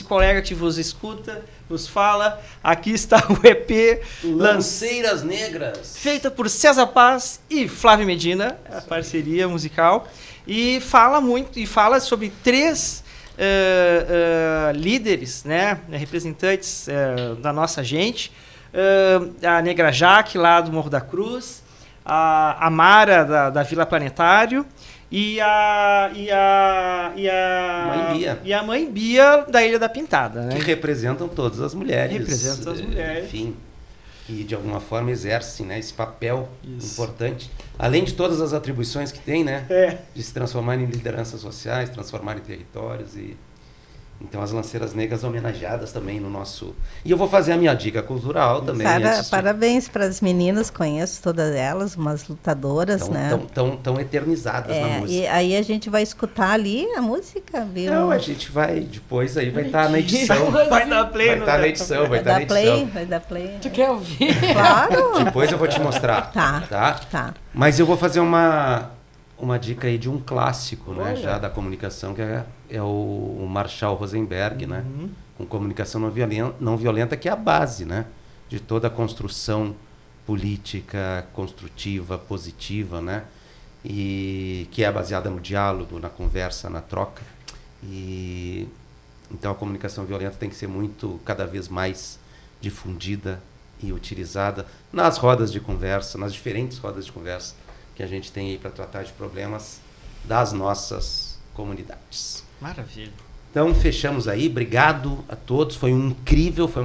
colega que vos escuta, nos fala. Aqui está o EP Lanceiras Negras. feita por César Paz e Flávio Medina, a parceria musical. E fala sobre 3 líderes, né, representantes da nossa gente. A Negra Jaque, lá do Morro da Cruz, a Mara, da Vila Planetário, e a Mãe Bia da Ilha da Pintada, né? Que representam todas as mulheres. Representam as mulheres. Enfim, que de alguma forma exercem, né, esse papel importante. Além de todas as atribuições que tem, né? De se transformar em lideranças sociais, transformar em territórios e... Então, as Lanceiras Negras homenageadas também no nosso... E eu vou fazer a minha dica cultural também. Parabéns para as meninas, conheço todas elas, umas lutadoras, né? Tão eternizadas na música. E aí a gente vai escutar ali a música, viu? Não, a gente vai, depois aí vai estar na edição. Vai dar play. Vai estar na edição, vai estar na edição. Vai dar play. Tu quer ouvir? Claro. Depois eu vou te mostrar. Tá. Mas eu vou fazer uma dica aí de um clássico, né, já da comunicação, que é o Marshall Rosenberg, né, com comunicação não violenta, que é a base, né, de toda a construção política construtiva, positiva, né, e que é baseada no diálogo, na conversa, na troca. E então a comunicação violenta tem que ser cada vez mais difundida e utilizada nas rodas de conversa, nas diferentes rodas de conversa que a gente tem aí para tratar de problemas das nossas comunidades. Maravilha. Então, fechamos aí. Obrigado a todos. Foi um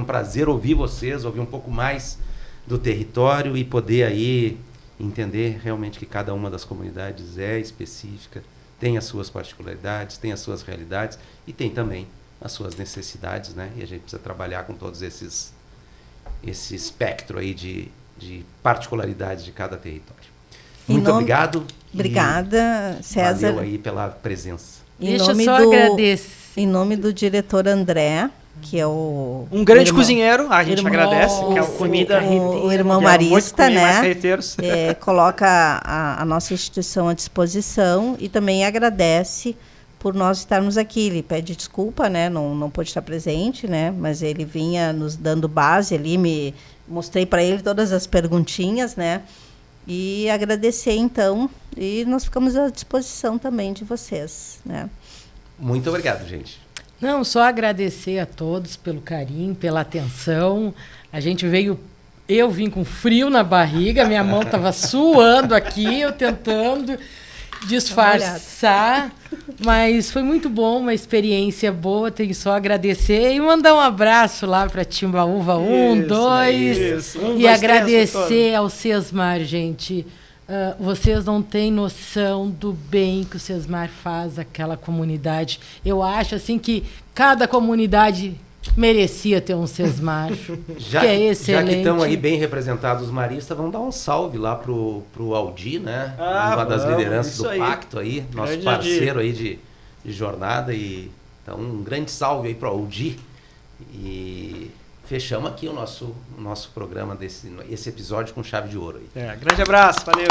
prazer ouvir vocês, ouvir um pouco mais do território e poder aí entender realmente que cada uma das comunidades é específica, tem as suas particularidades, tem as suas realidades e tem também as suas necessidades, né? E a gente precisa trabalhar com todos esse espectro aí de particularidades de cada território. Muito obrigado. Obrigada, César. Valeu aí pela presença. Deixa eu só agradecer. Em nome do diretor André, que é um grande cozinheiro, a gente agradece, que é a comida... O irmão Marista, né? Coloca a nossa instituição à disposição e também agradece por nós estarmos aqui. Ele pede desculpa, né? Não pôde estar presente, né? Mas ele vinha nos dando base ali, mostrei para ele todas as perguntinhas, né? E agradecer, então, e nós ficamos à disposição também de vocês, né? Muito obrigado, gente. Não, só agradecer a todos pelo carinho, pela atenção. Eu vim com frio na barriga, minha mão estava suando aqui, eu tentando disfarçar, mas foi muito bom, uma experiência boa, tenho só agradecer e mandar um abraço lá para Timbaúva 1, 2 e agradecer ao Sesmar, gente. Vocês não têm noção do bem que o Sesmar faz àquela comunidade. Eu acho assim que cada comunidade merecia ter um Sesmar, que é excelente. Já que estão aí bem representados os maristas, vamos dar um salve lá pro Aldi, né? Uma das lideranças do Pacto aí, nosso parceiro aí de jornada. Então, um grande salve aí pro Aldi. E fechamos aqui o nosso programa, esse episódio com chave de ouro aí. Grande abraço, valeu!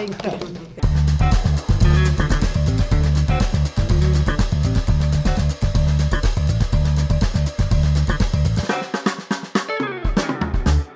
Então.